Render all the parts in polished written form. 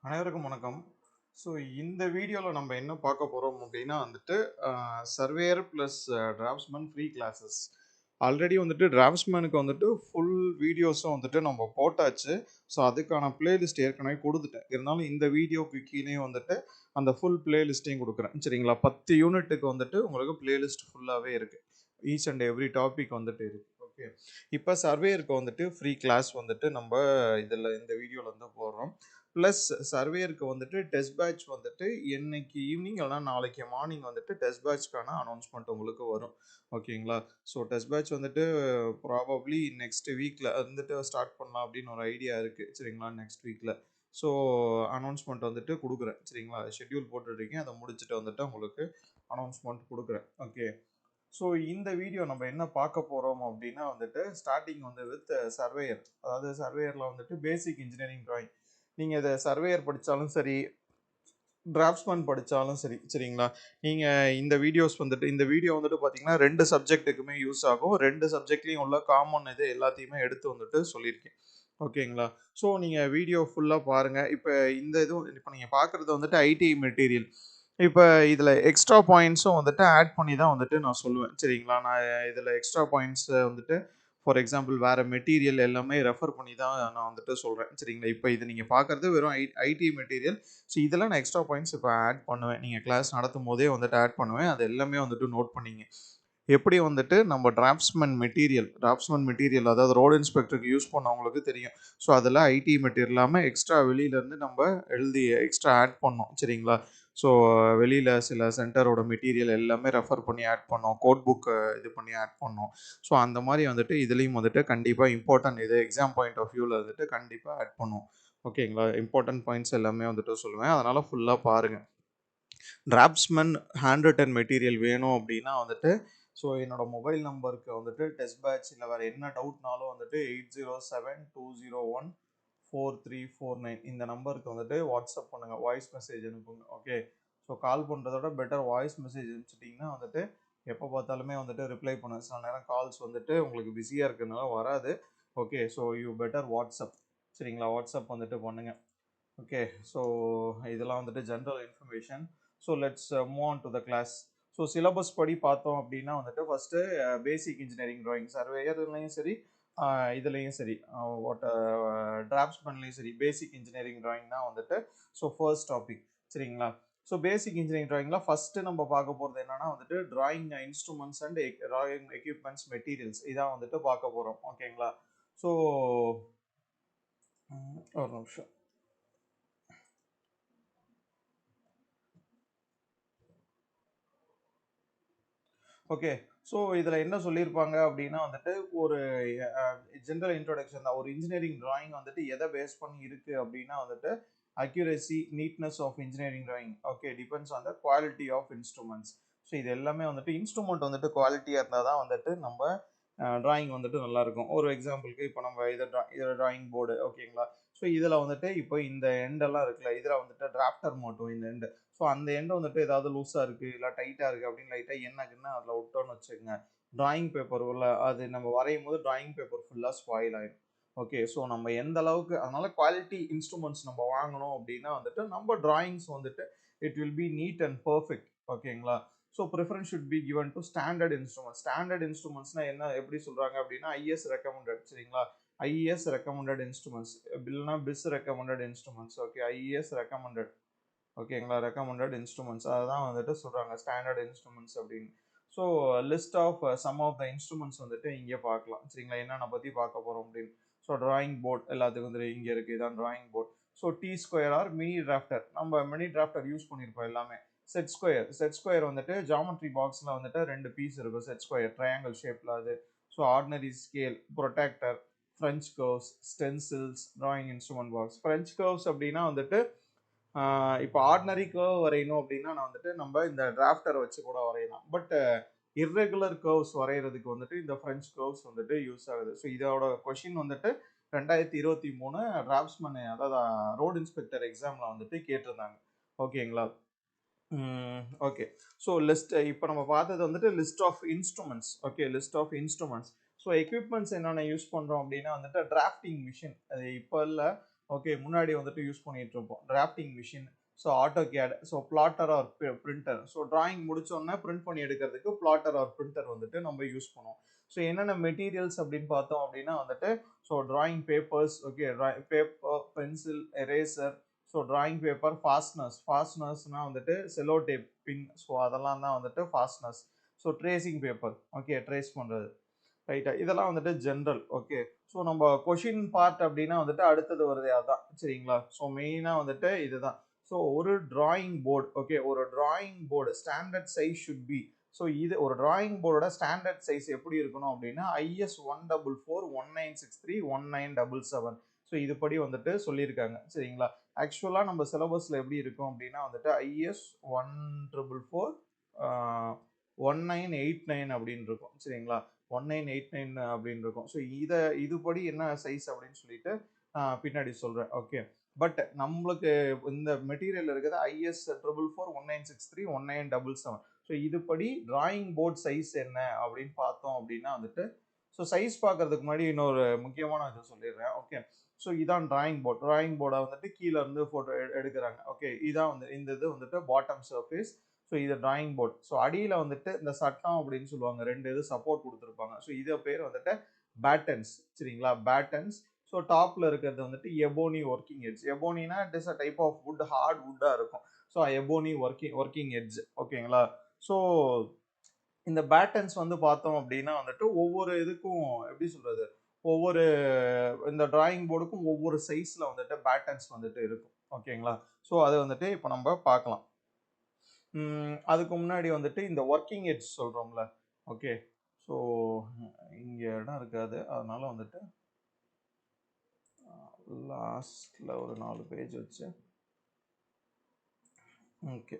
அனைவருக்கும் வணக்கம். ஸோ இந்த வீடியோவில் நம்ம என்ன பார்க்க போகிறோம் அப்படின்னா வந்துட்டு surveyor plus draughtsman free classes. Already வந்துட்டு டிராஃப்ட்ஸ்மேனுக்கு வந்துட்டு ஃபுல் வீடியோஸும் வந்துட்டு நம்ம போட்டாச்சு. ஸோ அதுக்கான பிளேலிஸ்ட் ஏற்கனவே கொடுத்துட்டேன். இருந்தாலும் இந்த வீடியோக்கு கீழே வந்துட்டு அந்த ஃபுல் பிளேலிஸ்ட்டையும் கொடுக்குறேன். சரிங்களா? 10 யூனிட்டுக்கு வந்துட்டு உங்களுக்கு பிளேலிஸ்ட் ஃபுல்லாகவே இருக்குது. ஈச் அண்ட் எவ்ரி டாபிக் வந்துட்டு இருக்குது. ஓகே, இப்போ சர்வேயருக்கு வந்துட்டு ஃப்ரீ கிளாஸ் வந்துட்டு நம்ம இந்த வீடியோவில் வந்து போடுறோம். ப்ளஸ் சர்வேயருக்கு வந்துட்டு டெஸ்ட் பேட்ச் வந்துட்டு இன்னைக்கு ஈவினிங் இல்லைனா நாளைக்கு மார்னிங் வந்துட்டு டெஸ்ட் பேட்ச்க்கான அனௌன்ஸ்மெண்ட் உங்களுக்கு வரும். ஓகேங்களா? ஸோ டெஸ்ட் பேட்ச் வந்துட்டு ப்ராபப்ளி நெக்ஸ்ட் வீக்கில் வந்துட்டு ஸ்டார்ட் பண்ணலாம் அப்படின்னு ஒரு ஐடியா இருக்குது. சரிங்களா? நெக்ஸ்ட் வீக்கில் ஸோ அனௌன்ஸ்மெண்ட் வந்துட்டு கொடுக்குறேன். சரிங்களா? ஷெட்யூல் போட்டுட்ருக்கேன். அதை முடிச்சுட்டு வந்துட்டு உங்களுக்கு அனௌன்ஸ்மெண்ட் கொடுக்குறேன். ஓகே, ஸோ இந்த வீடியோ நம்ம என்ன பார்க்க போகிறோம் அப்படின்னா வந்துட்டு ஸ்டார்டிங் வந்து வித் சர்வேயர். அதாவது சர்வேயரில் வந்துட்டு பேசிக் இன்ஜினியரிங் ட்ராயிங். நீங்கள் இதை சர்வேயர் படித்தாலும் சரி, டிராஃப்ட்ஸ்மேன் படித்தாலும் சரி, சரிங்களா? நீங்கள் இந்த வீடியோ வந்துட்டு பார்த்தீங்கன்னா 2 சப்ஜெக்ட்டுக்குமே யூஸ் ஆகும். 2 சப்ஜெக்ட்லேயும் உள்ள காமன் இது எல்லாத்தையுமே எடுத்து வந்துட்டு சொல்லியிருக்கேன். ஓகேங்களா? ஸோ நீங்கள் வீடியோ ஃபுல்லாக பாருங்கள். இப்போ நீங்கள் பார்க்குறது வந்துட்டு ஐடி மெட்டீரியல். இப்போ இதில் எக்ஸ்ட்ரா பாயிண்ட்ஸும் வந்துட்டு ஆட் பண்ணி தான் வந்துட்டு நான் சொல்லுவேன். சரிங்களா? நான் இதில் எக்ஸ்ட்ரா பாயிண்ட்ஸ் வந்துட்டு ஃபார் எக்ஸாம்பிள் வேறு மெட்டீரியல் எல்லாமே ரெஃபர் பண்ணி தான் நான் வந்துட்டு சொல்கிறேன். சரிங்களா? இப்போ இது நீங்கள் பார்க்குறது வெறும் ஐடி மெட்டீரியல். ஸோ இதெல்லாம் நான் எக்ஸ்ட்ரா பாயிண்ட்ஸ் இப்போ ஆட் பண்ணுவேன். நீங்கள் கிளாஸ் நடத்தும் போதே வந்துட்டு ஆட் பண்ணுவேன். அது எல்லாமே வந்துட்டு நோட் பண்ணிங்க. எப்படி வந்துட்டு நம்ம டிராஃப்ட்ஸ்மேன் மெட்டீரியல் அதாவது ரோடு இன்ஸ்பெக்டருக்கு யூஸ் பண்ணவங்களுக்கு தெரியும். ஸோ அதில் ஐடி மெட்டீரியல் இல்லாமல் எக்ஸ்ட்ரா வெளியிலேருந்து நம்ம எழுதி எக்ஸ்ட்ரா ஆட் பண்ணோம். சரிங்களா? ஸோ வெளியில் சில சென்டரோட மெட்டீரியல் எல்லாமே ரெஃபர் பண்ணி ஆட் பண்ணோம். கோட் புக்கு இது பண்ணி ஆட் பண்ணோம். ஸோ அந்த மாதிரி வந்துட்டு இதுலேயும் வந்துட்டு கண்டிப்பாக இம்பார்ட்டன்ட் இது எக்ஸாம் பாயிண்ட் ஆஃப் வியூவில் வந்துட்டு கண்டிப்பாக ஆட் பண்ணுவோம். ஓகேங்களா? இம்பார்ட்டன்ட் பாயிண்ட்ஸ் எல்லாமே வந்துட்டு சொல்லுவேன். அதனால் ஃபுல்லாக பாருங்கள். டிராஃப்ட்ஸ்மேன் ஹேண்ட் ரிட்டன் மெட்டீரியல் வேணும் அப்படின்னா வந்துட்டு ஸோ என்னோட மொபைல் நம்பருக்கு வந்துட்டு டெஸ்ட் பேட்ச் இல்லை வேறு என்ன டவுட்னாலும் வந்துட்டு 8072014349 இந்த நம்பருக்கு வந்துட்டு வாட்ஸ்அப் பண்ணுங்கள், வாய்ஸ் மெசேஜ் அனுப்புங்க. ஓகே, ஸோ கால் பண்ணுறதோட பெட்டர் வாய்ஸ் மெசேஜ் அனுப்பிச்சிட்டிங்கன்னா வந்துட்டு எப்போ பார்த்தாலுமே வந்துட்டு ரிப்ளை பண்ணுவேன். சில நேரம் கால்ஸ் வந்துட்டு உங்களுக்கு பிஸியாக இருக்கிறதுனால வராது. Okay, so you better WhatsApp. சரிங்களா? வாட்ஸ்அப் வந்துட்டு பண்ணுங்கள். ஓகே, ஸோ இதெல்லாம் வந்துட்டு general information. So let's move on to the class. So syllabus படி பார்த்தோம் அப்படின்னா வந்துட்டு ஃபஸ்ட்டு பேசிக் இன்ஜினியரிங் ட்ராயிங் சர்வேயர்லையும் சரி, இதுலேயும் சரி, வாட் டிராஃப்ட்ஸ்மேன்லேயும் சரி, பேசிக் இன்ஜினியரிங் ட்ராயிங் தான் வந்துட்டு ஸோ ஃபர்ஸ்ட் டாபிக். சரிங்களா? ஸோ பேசிக் இன்ஜினியரிங் ட்ராயிங்கில் ஃபஸ்ட்டு நம்ம பார்க்க போகிறது என்னன்னா வந்துட்டு drawing instruments and drawing equipments materials இதான் வந்துட்டு பார்க்க போகிறோம். ஓகேங்களா? ஸோ ஒரு நிமிஷம். ஓகே, ஸோ இதில் என்ன சொல்லியிருப்பாங்க அப்படின்னா வந்துட்டு ஒரு ஜென்ரல் இன்ட்ரோடக்ஷன் தான். ஒரு இன்ஜினியரிங் ட்ராயிங் வந்துட்டு எதை பேஸ் பண்ணி இருக்குது அப்படின்னா வந்துட்டு accuracy, neatness of engineering drawing. Okay, depends on the quality of instruments. So இது எல்லாமே வந்துட்டு இன்ஸ்ட்ருமெண்ட் வந்துட்டு குவாலிட்டியாக இருந்தால் தான் வந்துட்டு நம்ம ட்ராயிங் வந்துட்டு நல்லாயிருக்கும். ஒரு எக்ஸாம்பிளுக்கு இப்போ நம்ம இதில் ட்ராயிங் போர்டு. ஓகேங்களா? ஸோ இதில் வந்துட்டு இப்போ இந்த எண்டெல்லாம் இருக்குல்ல, இதில் வந்துட்டு டிராஃப்டர் மட்டும் இந்த எண்டு. ஸோ அந்த எண்டை வந்துட்டு ஏதாவது லூஸாக இருக்குது இல்லை டைட்டாக இருக்குது அப்படின்னு லைட்டாக என்னக்குன்னா அதில் விட்டோன்னு வச்சுக்கோங்க, ட்ராயிங் பேப்பர் உள்ள அது நம்ம வரையும் போது ட்ராயிங் பேப்பர் ஃபுல்லாக ஸ்பாயில் ஆகிடும். ஓகே, ஸோ நம்ம எந்த அளவுக்கு அதனால குவாலிட்டி இன்ஸ்ட்ருமெண்ட்ஸ் நம்ம வாங்கணும் அப்படின்னா வந்துட்டு நம்ம ட்ராயிங்ஸ் வந்துட்டு it will be neat and perfect. ஓகேங்களா? So preference should be given to standard instruments. Standard இன்ஸ்ட்ருமெண்ட்ஸ்னா என்ன எப்படி சொல்கிறாங்க அப்படின்னா ஐஎஸ் ரெக்கமெண்டட். சரிங்களா? ஐஎஸ் ரெக்கமெண்டட் இன்ஸ்ட்ருமெண்ட்ஸ் இல்லைனா BIS recommended instruments. Okay, IS recommended. ஓகேங்களா? ரெக்கமெண்டட் இன்ஸ்ட்ருமெண்ட்ஸ் அதுதான் வந்துட்டு சொல்கிறாங்க ஸ்டாண்டர்ட் இன்ஸ்ட்ருமெண்ட்ஸ் அப்படின்னு. So list of some of the instruments வந்துட்டு இங்கே பார்க்கலாம். சரிங்களா? என்னென்ன பற்றி பார்க்க போகிறோம் அப்படின்னு. ஸோ ட்ராயிங் போர்ட் எல்லாத்துக்கும் வந்துட்டு இங்கே இருக்குது, இதான் drawing board. So T square or mini drafter, நம்ம மினி டிராஃப்டர் யூஸ் பண்ணியிருப்போம் எல்லாமே. செட் ஸ்கொயர் வந்துட்டு ஜாமெட்ரி பாக்ஸில் வந்துட்டு 2 பீஸ் இருக்கும். செட் ஸ்கொயர் ட்ரையாங்கிள் ஷேப்பில் அது. So ordinary scale, protector, French curves, stencils, drawing instrument box. French curves அப்படின்னா வந்துட்டு இப்போ ஆர்டினரி கர்வ் வரையணும் அப்படின்னா நான் வந்துட்டு நம்ம இந்த டிராஃப்டரை வச்சு கூட வரையலாம். பட் இர்ரெகுலர் கர்வ்ஸ் வரைகிறதுக்கு வந்துட்டு இந்த ஃப்ரெஞ்ச் கர்வ்ஸ் வந்துட்டு யூஸ் ஆகுது. ஸோ இதோட கொஷின் வந்துட்டு 2023 டிராஃப்ட்ஸ்மேன் அதாவது ரோடு இன்ஸ்பெக்டர் எக்ஸாமில் வந்துட்டு கேட்டிருந்தாங்க. ஓகேங்களா? ஓகே, ஸோ இப்போ நம்ம பார்த்தது வந்துட்டு list of instruments. Okay, list of instruments. So equipments என்னென்ன யூஸ் பண்ணுறோம் அப்படின்னா வந்துட்டு டிராஃப்டிங் மிஷின். அது இப்போ இல்லை, ஓகே, முன்னாடி வந்துட்டு யூஸ் பண்ணிட்டு இருப்போம். Drafting machine, so AutoCAD, so plotter or printer. So drawing முடிச்சோடனே பிரிண்ட் பண்ணி எடுக்கிறதுக்கு பிளாட்டர் ஆர் பிரிண்டர் வந்துட்டு நம்ம யூஸ் பண்ணுவோம். ஸோ என்னென்ன மெட்டீரியல்ஸ் அப்படின்னு பார்த்தோம் அப்படின்னா வந்துட்டு, so drawing papers, okay, paper, pencil, eraser, so drawing paper, ஃபாஸ்ட்னர்ஸ்னால் வந்துட்டு செலோ டேப், பின், ஸோ அதெல்லாம் தான் வந்துட்டு fasteners. So tracing paper, okay, trace பண்ணுறது, ரைட்டா, இதெல்லாம் வந்துட்டு ஜென்ரல். ஓகே, ஸோ நம்ம கொஷின் பார்ட் அப்படின்னா வந்துட்டு அடுத்தது வருது அதான், சரிங்களா. ஸோ மெயினாக வந்துட்டு இதுதான். ஸோ ஒரு டிராயிங் போர்டு, ஓகே, ஒரு drawing board standard size should be. So இது ஒரு டிராயிங் போர்டோட ஸ்டாண்டர்ட் சைஸ் எப்படி இருக்கணும் அப்படின்னா IS 14419631977. ஸோ இதுபடி வந்துட்டு சொல்லியிருக்காங்க, சரிங்களா. ஆக்சுவலாக நம்ம சிலபஸில் எப்படி இருக்கும் அப்படின்னா வந்துட்டு IS 1989 அப்படின்னு இருக்கும், சரிங்களா. 1989 அப்படின்னு இருக்கும். ஸோ இதுபடி என்ன சைஸ் அப்படின்னு சொல்லிட்டு பின்னாடி சொல்கிறேன். ஓகே, பட் நம்மளுக்கு இந்த மெட்டீரியல் இருக்குது IS 44419631977. ஸோ இதுபடி டிராயிங் போர்ட் சைஸ் என்ன அப்படின்னு பார்த்தோம் அப்படின்னா வந்துட்டு, ஸோ சைஸ் பார்க்கறதுக்கு முன்னாடி இன்னொரு முக்கியமான இதை சொல்லிடுறேன். ஓகே, ஸோ இதான் டிராயிங் போர்டை வந்துட்டு கீழே இருந்து ஃபோட்டோ எடுக்கிறாங்க. ஓகே, இதான் வந்து இந்த இது வந்துட்டு பாட்டம் சர்ஃபேஸ். ஸோ இது டிராயிங் போர்ட். ஸோ அடியில் வந்துட்டு இந்த சட்டம் அப்படின்னு சொல்லுவாங்க, 2 இது சப்போர்ட் கொடுத்துருப்பாங்க. ஸோ இதை பேர் வந்துட்டு பேட்டன்ஸ், சரிங்களா, பேட்டன்ஸ். ஸோ டாப்ல இருக்கிறது வந்துட்டு எபோனி ஒர்க்கிங் எட்ஜ். எபோனினா it is a type of wood, hard வுட்டாக இருக்கும். ஸோ எபோனி ஒர்க்கிங் எட்ஜ், ஓகேங்களா. ஸோ இந்த பேட்டன்ஸ் வந்து பார்த்தோம் அப்படின்னா வந்துட்டு ஒவ்வொரு இதுக்கும் எப்படி சொல்றது, ஒவ்வொரு இந்த டிராயிங் போர்டுக்கும் ஒவ்வொரு சைஸ்ல வந்துட்டு பேட்டன்ஸ் வந்துட்டு இருக்கும், ஓகேங்களா. ஸோ அதை வந்துட்டு இப்போ நம்ம பார்க்கலாம். அதுக்கு முன்னாடி வந்துட்டு இந்த ஒர்க்கிங் எட்ஜ் சொல்றோம்ல, ஓகே. ஸோ இங்கே இடம் இருக்காது, அதனால வந்துட்டு லாஸ்ட்ல ஒரு 4 பேஜ் வச்சு, ஓகே.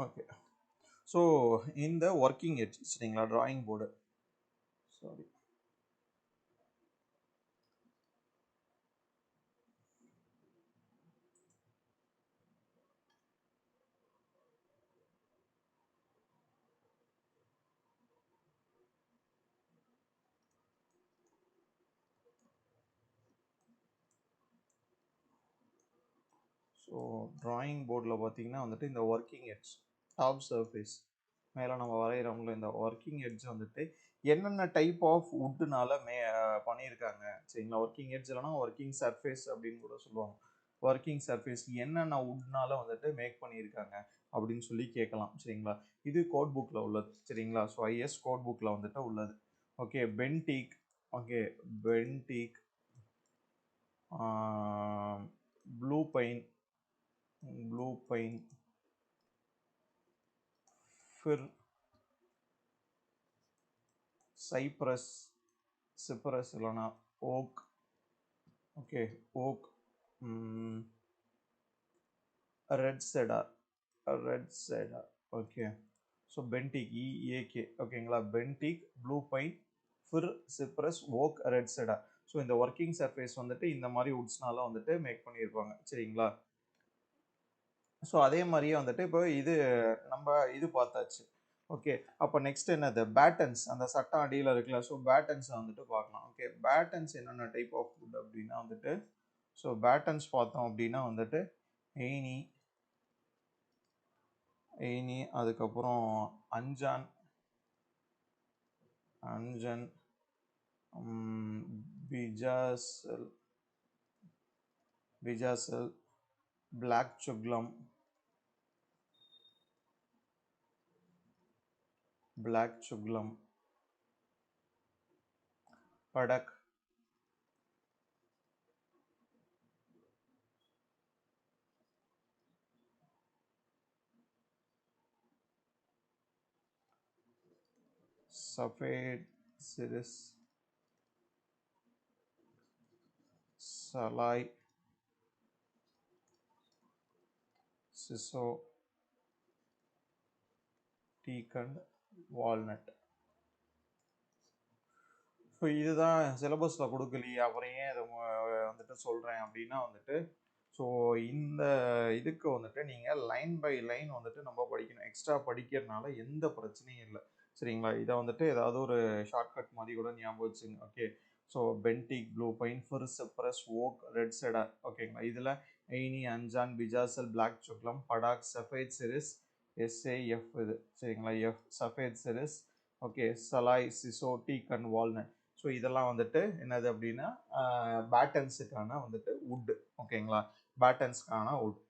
ஓகே, ஸோ இந்த ஒர்க்கிங் எட்ஜ், சரிங்களா, drawing board, sorry, so drawing போர்டில் பார்த்தீங்கன்னா வந்துட்டு இந்த ஒர்க்கிங் எட்ஜ், டாப் சர்ஃபேஸ் மேலே நம்ம வரைகிறோம்ல, இந்த ஒர்க்கிங் எட்ஜ் வந்துட்டு என்னென்ன டைப் ஆஃப் வுட்டுனால பண்ணியிருக்காங்க, சரிங்களா. ஒர்க்கிங் எட்ஜ் இல்லைனா ஒர்க்கிங் சர்ஃபேஸ் அப்படின்னு கூட சொல்லுவாங்க. ஒர்க்கிங் சர்ஃபேஸ் என்னென்ன வுட்னால வந்துட்டு மேக் பண்ணியிருக்காங்க அப்படின்னு சொல்லி கேட்கலாம், சரிங்களா. இது கோட் புக்கில் உள்ளது, சரிங்களா. ஸோ IS கோட் புக்கில் வந்துட்டு உள்ளது. Okay, benteak, okay, benteak, blue pine, fir, cypress, cypress இல்லைனா oak, okay, oak, red cedar, okay. So benteak, EAK, ஓகேங்களா. Benteak, blue pine, fir, cypress, oak, red cedar. So இந்த working surface வந்துட்டு இந்த மாதிரி வுட்ஸ்னால வந்துட்டு மேக் பண்ணியிருப்பாங்க, சரிங்களா. ஸோ அதே மாதிரியே வந்துட்டு இப்போ நம்ம இது பார்த்தாச்சு. ஓகே, அப்போ நெக்ஸ்ட் என்னது, பேட்டன்ஸ், அந்த சட்டம் அடியில் இருக்குல்ல. ஸோ பேட்டன்ஸை வந்துட்டு பார்க்கலாம். ஓகே, பேட்டன்ஸ் என்னென்ன டைப் ஆஃப் வுட் அப்படின்னா வந்துட்டு, ஸோ பேட்டன்ஸ் பார்த்தோம் அப்படின்னா வந்துட்டு எய்னி, அதுக்கப்புறம் anjan, bijasal, black chuglam, padauk, safed, siris, salai, sissoo, teak and walnut. So இதுதான் சிலபஸில் கொடுக்கலையே, அப்புறம் ஏன் இதை வந்துட்டு சொல்கிறேன் அப்படின்னா வந்துட்டு, ஸோ இந்த இதுக்கு வந்துட்டு நீங்கள் லைன் பை லைன் வந்துட்டு நம்ம படிக்கணும். எக்ஸ்ட்ரா படிக்கிறதுனால எந்த பிரச்சனையும் இல்லை. சரிங்களா? இதை வந்துட்டு ஏதாவது ஒரு ஷார்ட்கட் மாதிரி கூட ஞாபகம் வச்சுங்க. Okay. So benteak, blue pine, fir cypress, oak, red cedar. ஓகேங்களா? இதில் aini, anjan, bijasal, black chuglam, padauk, safed siris, S A F இது. சரிங்களா? F safed siris. Okay. Salai, sissoo, teak and walnut. So இதெல்லாம் வந்துட்டு என்னது அப்படின்னா பேட்டன்ஸுக்கான வந்துட்டு வுட்டு. ஓகேங்களா? பேட்டன்ஸ்க்கான வுட்.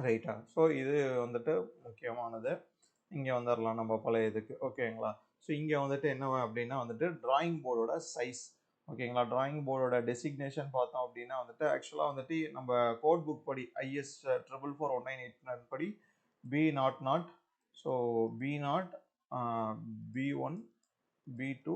ரைட்டா? ஸோ இது வந்துட்டு முக்கியமானது. இங்கே வந்துடலாம் நம்ம பழைய இதுக்கு. ஓகேங்களா? ஸோ இங்கே வந்துட்டு என்ன அப்படின்னா வந்துட்டு டிராயிங் போர்டோட சைஸ். ஓகேங்களா? டிராயிங் போர்டோட டெசிக்னேஷன் பார்த்தோம் அப்படின்னா வந்துட்டு ஆக்சுவலாக வந்துட்டு நம்ம கோட் புக் படி IS 4441989 படி B00, so B0, B1, B2,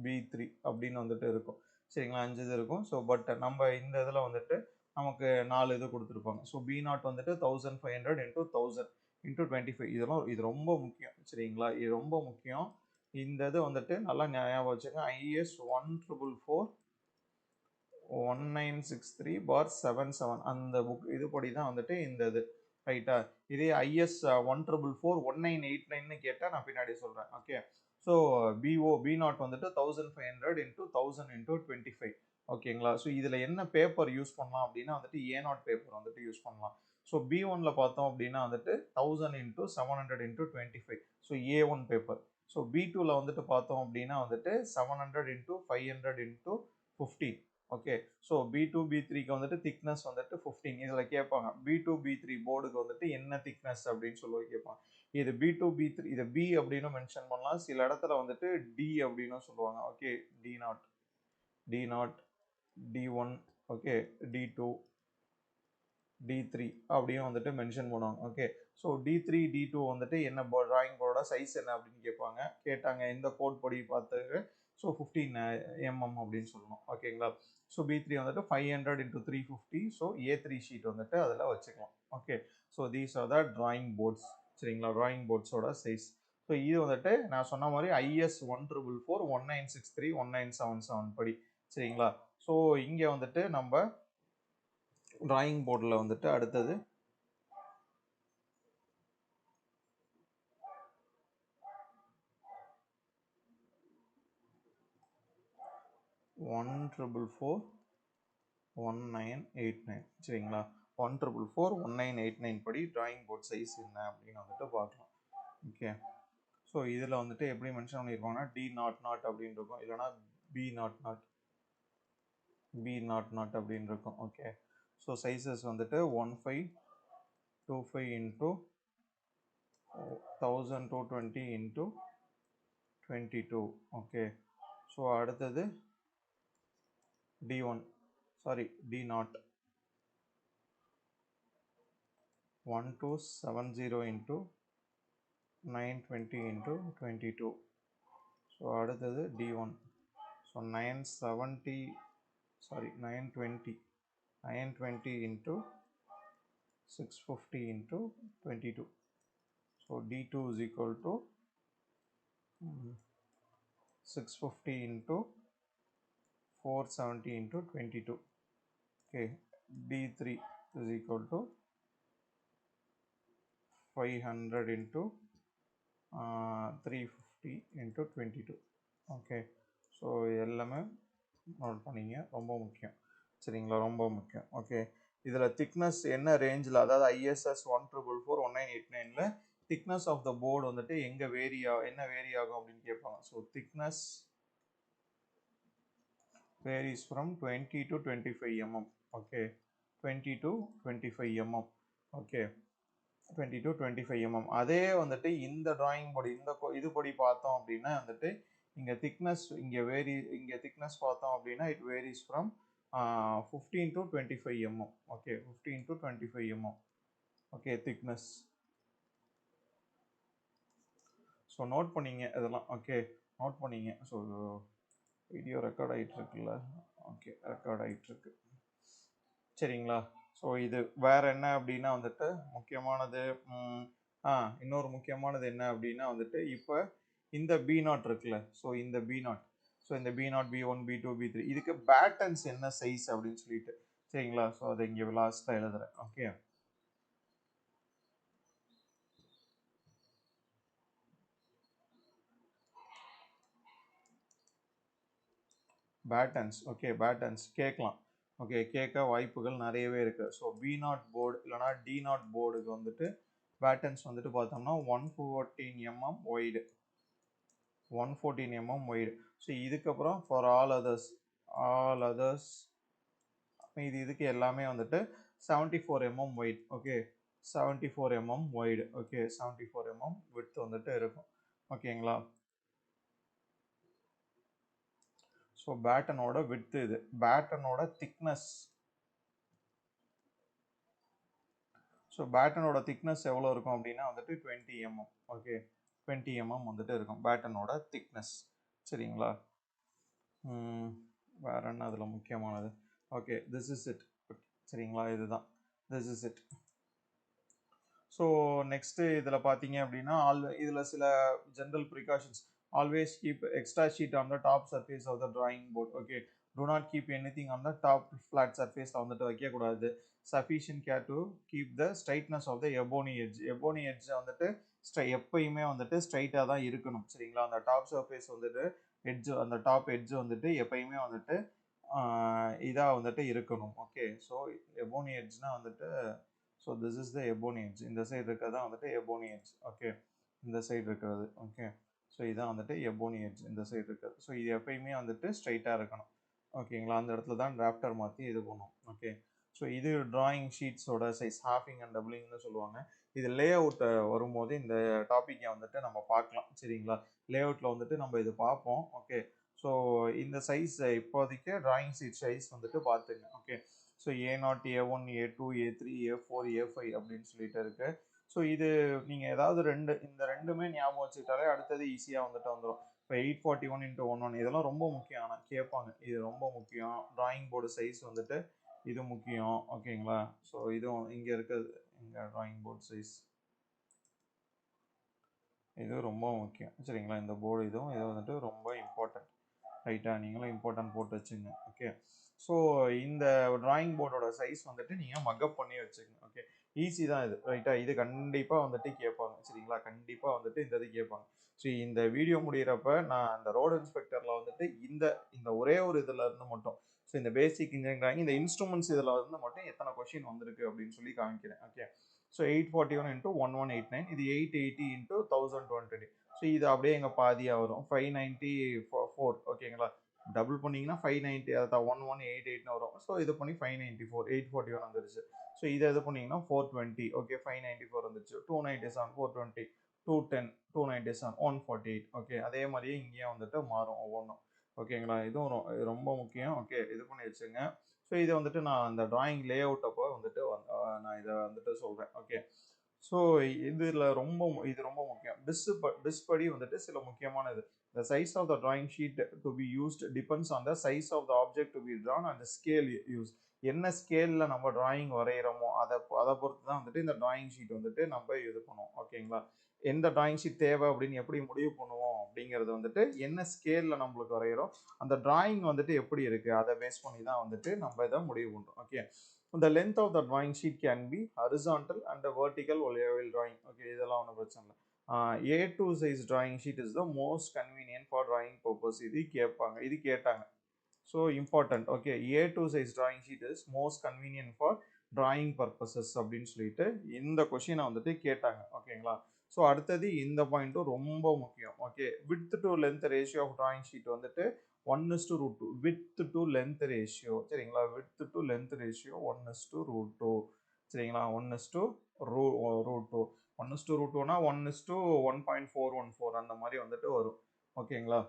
B3 அப்படின்னு வந்துட்டு இருக்கும். சரிங்களா? 5 இது இருக்கும். ஸோ பட் நம்ம இந்த இதில் வந்துட்டு நமக்கு 4 இது கொடுத்துருப்பாங்க. ஸோ B0 வந்துட்டு 1500 × 1000 × 25. இது ரொம்ப முக்கியம். சரிங்களா? இது ரொம்ப முக்கியம். இந்த இது வந்துட்டு நல்லா ஞாபகம் வச்சுங்க. IS 1441963/77 அந்த புக் இது படி தான் வந்துட்டு இந்த இது. ரைட்டா? இதே IS 1441989 கேட்டால் நான் பின்னாடி சொல்கிறேன். ஓகே. ஸோ B0 வந்துட்டு 1500 × 1000 × 25. ஓகேங்களா? ஸோ இதில் என்ன பேப்பர் யூஸ் பண்ணலாம் அப்படின்னா வந்துட்டு A0 பேப்பர் வந்துட்டு யூஸ் பண்ணலாம். ஸோ B1ல பார்த்தோம் அப்படின்னா வந்துட்டு 1000 × 700 × 25. So A1 paper. ஸோ B2ல வந்துட்டு பார்த்தோம் அப்படின்னா வந்துட்டு 700 × 500 × 15. ஓகே. ஸோ B2 B3க்கு வந்துட்டு திக்னஸ் வந்துட்டு 15. இதில் கேட்பாங்க B2 B3 போர்டுக்கு வந்துட்டு என்ன திக்னஸ் அப்படின்னு சொல்லி கேட்பாங்க. இது B2 B3 இதை B அப்படின்னு மென்ஷன் பண்ணலாம். சில இடத்துல வந்துட்டு D அப்படின்னு சொல்லுவாங்க. Okay. D0, D0, D1, okay, D2, D3 அப்படியும் வந்துட்டு மென்ஷன் பண்ணுவாங்க. ஓகே. ஸோ D3 D2 வந்துட்டு என்ன டிராயிங் போர்டோட சைஸ் என்ன அப்படின்னு கேட்பாங்க. கேட்டாங்க இந்த கோட் படி பார்த்து ஸோ 15 mm அப்படின்னு சொல்லணும். ஓகேங்களா? ஸோ B3 வந்துட்டு 500 × 350. ஸோ A3 ஷீட் வந்துட்டு அதில் வச்சுக்கலாம். Okay. So these are the drawing boards. சரிங்களா? டிராயிங் போர்ட்ஸோட சைஸ். ஸோ இது வந்துட்டு நான் சொன்ன மாதிரி IS 14419631977 படி. சரிங்களா? ஸோ இங்கே வந்துட்டு நம்ம டிராயிங் போர்டில் வந்துட்டு அடுத்தது 1441989. சரிங்களா? 1441989 படி டிராயிங் போர்ட் சைஸ் என்ன அப்படின்னு வந்துட்டு பார்க்கலாம். ஓகே. ஸோ இதில் வந்துட்டு எப்படி மென்ஷன் பண்ணியிருப்பாங்கன்னா D00 அப்படின்னு இருக்கும், இல்லைனா B00 அப்படின்னு இருக்கும். ஓகே. ஸோ சைஸஸ் வந்துட்டு 1525 × 1220 × 22. ஓகே. ஸோ அடுத்தது D1, சாரி D0, 1270 × 920 × 22. ஸோ அடுத்தது D1, so 920 × 650 × 22. So D2 is equal to 650 × 470 × 22. Okay. D3 is equal to 500 × 350 × 22. Okay. So எல்லாமே நோட் பண்ணிங்க. ரொம்ப முக்கியம். சரிங்களா? ரொம்ப முக்கியம். ஓகே. இதில் திக்னஸ் என்ன ரேஞ்சில், அதாவது ISS 1441989ல் திக்னஸ் ஆஃப் த போர்டு வந்துட்டு எங்கே என்ன வேரி ஆகும் அப்படின்னு கேட்பாங்க. So thickness varies from 20 to 25 mm. Okay. 20 to 25 mm. Okay. 20 to 25 mm. அதே வந்துட்டு இந்த டிராயிங் போர்டு இது படி பார்த்தோம் அப்படின்னா வந்துட்டு இங்கே திக்னஸ் இங்கே திக்னஸ் பார்த்தோம் அப்படின்னா it varies from 15 to 25 mm. Okay. 15 to 25 mm. Okay. Thickness. So note பண்ணிங்க இதெல்லாம். ஓகே. நோட் பண்ணிங்க. ஸோ வீடியோ ரெக்கார்ட் ஆகிட்டு இருக்குல்ல. ஓகே. ரெக்கார்ட் ஆகிட்டு இருக்கு. சரிங்களா? ஸோ இது வேற என்ன அப்படின்னா வந்துட்டு முக்கியமானது இன்னொரு முக்கியமானது என்ன அப்படின்னா வந்துட்டு இப்போ இந்த B0 இருக்குல்ல. ஸோ இந்த B0, B1, B2, B3 இதுக்கு பேட்டர்ன்ஸ் என்ன சைஸ் அப்படின்னு சொல்லிட்டு. சரிங்களா? ஸோ அதை இங்கே லாஸ்ட்டாக எழுதுறேன். Okay, patents. ஓகே, பேட்டன்ஸ் கேட்கலாம். ஓகே, கேட்க வாய்ப்புகள் நிறையவே இருக்குது. ஸோ B0 போர்டு இல்லைனா D0 போர்டுக்கு வந்துட்டு பேட்டன்ஸ் வந்துட்டு பார்த்தோம்னா 114 mm wide, 114 mm wide. So இதுக்கப்புறம் ஃபார் ஆல் அதர்ஸ் இது இதுக்கு எல்லாமே வந்துட்டு 74 mm white. Okay, 74 mm wide. Okay, 74 mm width வந்துட்டு இருக்கும். ஓகேங்களா? ஸோ பேட்டனோட விட்த் இது. பேட்டனோட திக்னஸ், ஸோ பேட்டனோட திக்னஸ் எவ்வளோ இருக்கும் அப்படின்னா வந்துட்டு 20 mm. ஓகே, 20 mm வந்துட்டு இருக்கும் பேட்டனோட திக்னஸ். சரிங்களா? வேற என்ன அதில் முக்கியமானது? Okay, this is it. சரிங்களா? இதுதான், this is it. So next இதில் பார்த்தீங்க அப்படின்னா இதில் சில general precautions. Always keep extra sheet on the top surface of the drawing board. Okay, do not keep anything on the top flat surface வந்துட்டு வைக்கக்கூடாது. sufficient care to keep the straightness of the ebony edge. ebony edge வந்துட்டு எப்பயுமே வந்துட்டு ஸ்ட்ரைட்டாக தான் இருக்கணும். சரிங்களா? அந்த டாப் சர்ஃபேஸ் வந்துட்டு எட்ஜ், அந்த டாப் எட்ஜ் வந்துட்டு எப்பயுமே வந்துட்டு இதாக வந்துட்டு இருக்கணும். ஓகே, ஸோ ebony edgeனா வந்துட்டு, so this is the ebony edge. இந்த சைடு இருக்கிறது தான் வந்துட்டு ebony edge. ஓகே, இந்த சைடு இருக்கிறது. ஓகே, ஸோ இதான் வந்துட்டு ebony edge, இந்த சைடு இருக்கிறது. ஸோ இது எப்பயுமே வந்துட்டு ஸ்ட்ரைட்டாக இருக்கணும். ஓகேங்களா? அந்த இடத்துல தான் டிராஃப்டர் மாற்றி இது பண்ணும். ஓகே, ஸோ இது டிராயிங் ஷீட்ஸோட சைஸ், ஹாஃபிங் அண்ட் டபுளிங்னு சொல்லுவாங்க. இது லே அவுட்டை வரும்போது இந்த டாப்பிக்கை வந்துட்டு நம்ம பார்க்கலாம். சரிங்களா? லே அவுட்டில் வந்துட்டு நம்ம இது பார்ப்போம். ஓகே, ஸோ இந்த சைஸ் இப்போதைக்கு டிராயிங் ஷீட் சைஸ் வந்துட்டு பார்த்துங்க. Okay, so A0, A1, A2, A3, A4, A5 அப்படின்னு சொல்லிட்டு இருக்கு. ஸோ இது நீங்கள் ஏதாவது இந்த ரெண்டுமே ஞாபகம் வச்சுக்கிட்டாலே அடுத்தது ஈஸியாக வந்துட்டு வந்துடும். இப்போ 841 × 11 இதெல்லாம் ரொம்ப முக்கியம். ஆனால் கேட்பாங்க, இது ரொம்ப முக்கியம். டிராயிங் போர்டு சைஸ் வந்துட்டு இது முக்கியம். ஓகேங்களா? ஸோ இதுவும் இங்கே இருக்குது, இங்கே டிராயிங் போர்டு சைஸ் இது ரொம்ப முக்கியம். சரிங்களா? இந்த போர்டு இது வந்துட்டு ரொம்ப இம்பார்ட்டன்ட். ரைட்டா? நீங்களும் இம்பார்ட்டன்ட் போட்டு வச்சுங்க. ஓகே, ஸோ இந்த டிராயிங் போர்டோட சைஸ் வந்துட்டு நீங்கள் மக்கப் பண்ணி வச்சுக்கோங்க. ஓகே, ஈஸி தான் இது. ரைட்டா? இது கண்டிப்பாக வந்துட்டு கேட்பாங்க. சரிங்களா? கண்டிப்பாக வந்துட்டு இந்த இது கேட்பாங்க. ஸோ இந்த வீடியோ முடிகிறப்ப நான் அந்த ரோடு இன்ஸ்பெக்டரில் வந்துட்டு இந்த இந்த ஒரே ஒரு இதில் இருந்து மட்டும், ஸோ இந்த பேசிக் இன்ஜினியரிங் டிராயிங் இந்த இன்ஸ்ட்ருமெண்ட்ஸ் இதில் இருந்து மட்டும் எத்தனை கொஷின் வந்திருக்கு அப்படின்னு சொல்லி காமிக்கிறேன். ஓகே, ஸோ 841 × 1189, இது 880 × 1220. ஸோ இது அப்படியே எங்கள் பாதியாக வரும், 594. ஓகேங்களா? டபுள் பண்ணிங்கன்னா 590, அதான் 1188 வரும். ஸோ இது பண்ணி 594, 841 வந்துருச்சு. ஸோ இதை இது பண்ணிங்கன்னா 420. ஓகே, 594 வந்துருச்சு. 297, 420, 210, 297, 148. ஓகே, அதே மாதிரியே இங்கேயும் வந்துட்டு மாறும் ஒவ்வொன்றும். ஓகேங்களா? இதுவும் இது ரொம்ப முக்கியம். ஓகே, இது பண்ணி வச்சுங்க. ஸோ இதை வந்துட்டு நான் அந்த டிராயிங் லே அவுட் அப்போ வந்துட்டு நான் இதை வந்துட்டு சொல்கிறேன். ஓகே, ஸோ இது ரொம்ப முக்கியம். டிஸ் படி வந்துட்டு சில முக்கியமானது. The size of the drawing sheet to be used depends on the size of the object to be drawn and the scale used. என்ன ஸ்கேலில் நம்ம டிராயிங் வரைகிறோமோ அதை பொறுத்து தான் வந்துட்டு இந்த டிராயிங் ஷீட் வந்துட்டு நம்ம இது பண்ணுவோம். ஓகேங்களா? எந்த டிராயிங் ஷீட் தேவை அப்படின்னு எப்படி முடிவு பண்ணுவோம் அப்படிங்கிறது வந்துட்டு என்ன ஸ்கேலில் நம்மளுக்கு வரைகிறோம், அந்த டிராயிங் வந்துட்டு எப்படி இருக்குது அதை பேஸ் பண்ணி தான் வந்துட்டு நம்ம இதை முடிவு பண்ணுறோம். Okay, the length of the drawing sheet can be horizontal and the vertical while drawing. Okay, இதெல்லாம் ஒன்றும் பிரச்சனை இல்லை. A2 size drawing sheet is the most convenient for drawing purpose. இது கேட்டாங்க. So important. Okay, A2 size drawing sheet is most convenient for drawing purposes அப்படின்னு சொல்லிட்டு இந்த கொஷினை வந்துட்டு கேட்டாங்க. ஓகேங்களா? ஸோ அடுத்தது இந்த பாயிண்ட்டும் ரொம்ப முக்கியம். Okay, width to length ratio of drawing sheet வந்துட்டு 1:√2. Width to length ratio. சரிங்களா? Width to length ratio 1:√2. சரிங்களா? 1:√2. 1:√2னா 1:1.414 அந்த மாதிரி வந்துட்டு வரும். ஓகேங்களா?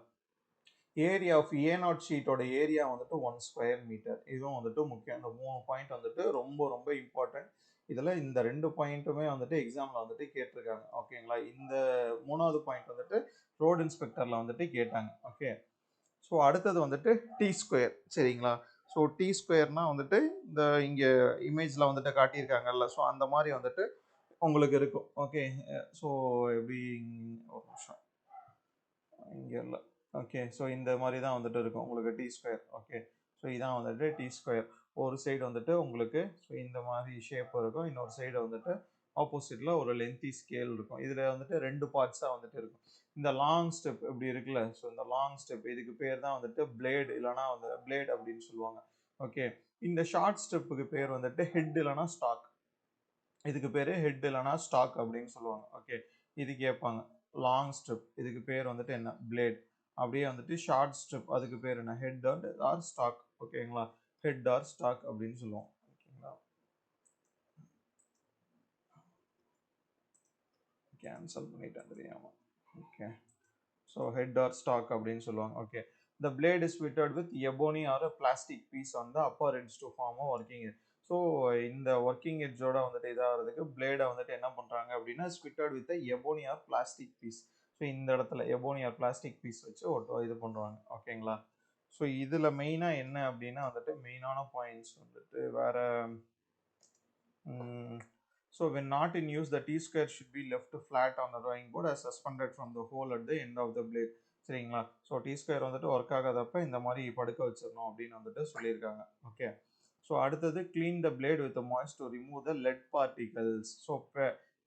ஏரியா ஆஃப் A0 ஷீட்டோட ஏரியா வந்துட்டு 1 ஸ்கொயர் மீட்டர். இதுவும் வந்துட்டு முக்கியம். இந்த 3 பாயிண்ட் வந்துட்டு ரொம்ப ரொம்ப இம்பார்ட்டன்ட். இதில் இந்த 2 பாயிண்ட்டுமே வந்துட்டு எக்ஸாமில் வந்துட்டு கேட்டிருக்காங்க. ஓகேங்களா? இந்த 3வது பாயிண்ட் வந்துட்டு ரோடு இன்ஸ்பெக்டரில் வந்துட்டு கேட்டாங்க. ஓகே, ஸோ அடுத்தது வந்துட்டு டி ஸ்கொயர். சரிங்களா? ஸோ டி ஸ்கொயர்னால் வந்துட்டு இந்த இங்கே இமேஜில் வந்துட்டு காட்டியிருக்காங்கல்ல, ஸோ அந்த மாதிரி வந்துட்டு உங்களுக்கு இருக்கும். ஓகே, ஸோ எப்படி ஒரு நிமிஷம் இங்கே இல்லை. ஓகே, ஸோ இந்த மாதிரி தான் வந்துட்டு இருக்கும் உங்களுக்கு டி ஸ்கொயர். ஓகே, ஸோ இதான் வந்துட்டு டி ஸ்கொயர். ஒரு சைடு வந்துட்டு உங்களுக்கு ஸோ இந்த மாதிரி ஷேப் இருக்கும், இன்னொரு சைடு வந்துட்டு ஆப்போசிட்ல ஒரு லென்த்தி ஸ்கேல் இருக்கும். இதுல வந்துட்டு 2 பார்ட்ஸா வந்துட்டு இருக்கும். இந்த லாங் ஸ்டெப் இப்படி இருக்குல்ல, ஸோ இந்த லாங் ஸ்டெப் இதுக்கு பேர் தான் வந்துட்டு பிளேடு, இல்லைனா வந்து பிளேட் அப்படின்னு சொல்லுவாங்க. ஓகே, இந்த ஷார்ட் ஸ்டெப்புக்கு பேர் வந்துட்டு ஹெட் இல்லைனா ஸ்டாக். இதுக்கு பேர் ஹெட் இல்லைனா ஸ்டாக் அப்படின்னு சொல்லுவாங்க. ஓகே, இது கேட்பாங்க. லாங் ஸ்ட்ரிப் இதுக்கு பேர் வந்துட்டு என்ன, பிளேட். அப்படியே வந்துட்டு ஷார்ட் ஸ்ட்ரிப் அதுக்கு பேர் என்ன, ஹெட் ஆர் ஸ்டாக். ஓகேங்களா, ஹெட் ஆர் ஸ்டாக் அப்படின்னு சொல்லுவோம். ஓகேங்களா, கேன்சல் பண்ணிட்டேன் தெரியாம. Okay, so head or stock அப்படின்னு சொல்லுவாங்க. Okay, the blade is fitted with ebony or a plastic piece on the upper edge to form a working edge. So இந்த working எட்ஜோட வந்துட்டு இதாகிறதுக்கு பிளேடை வந்துட்டு என்ன பண்ணுறாங்க அப்படின்னா fitted with ebony or plastic piece. So இந்த இடத்துல எபோனி ஆர் பிளாஸ்டிக் பீஸ் வச்சு இது பண்ணுறாங்க. ஓகேங்களா, ஸோ இதில் மெயினாக என்ன அப்படின்னா வந்துட்டு மெயினான பாயிண்ட்ஸ் வந்துட்டு வேற. So when not in use, the T-square should be left flat on the drawing board as suspended from the hole at the end of the blade. சரிங்களா, ஸோ T-square வந்துட்டு ஒர்க் ஆகாதப்ப இந்த மாதிரி படுக்க வச்சிடணும் அப்படின்னு வந்துட்டு சொல்லியிருக்காங்க. ஓகே, ஸோ அடுத்தது clean the blade with the moist to remove the lead particles. So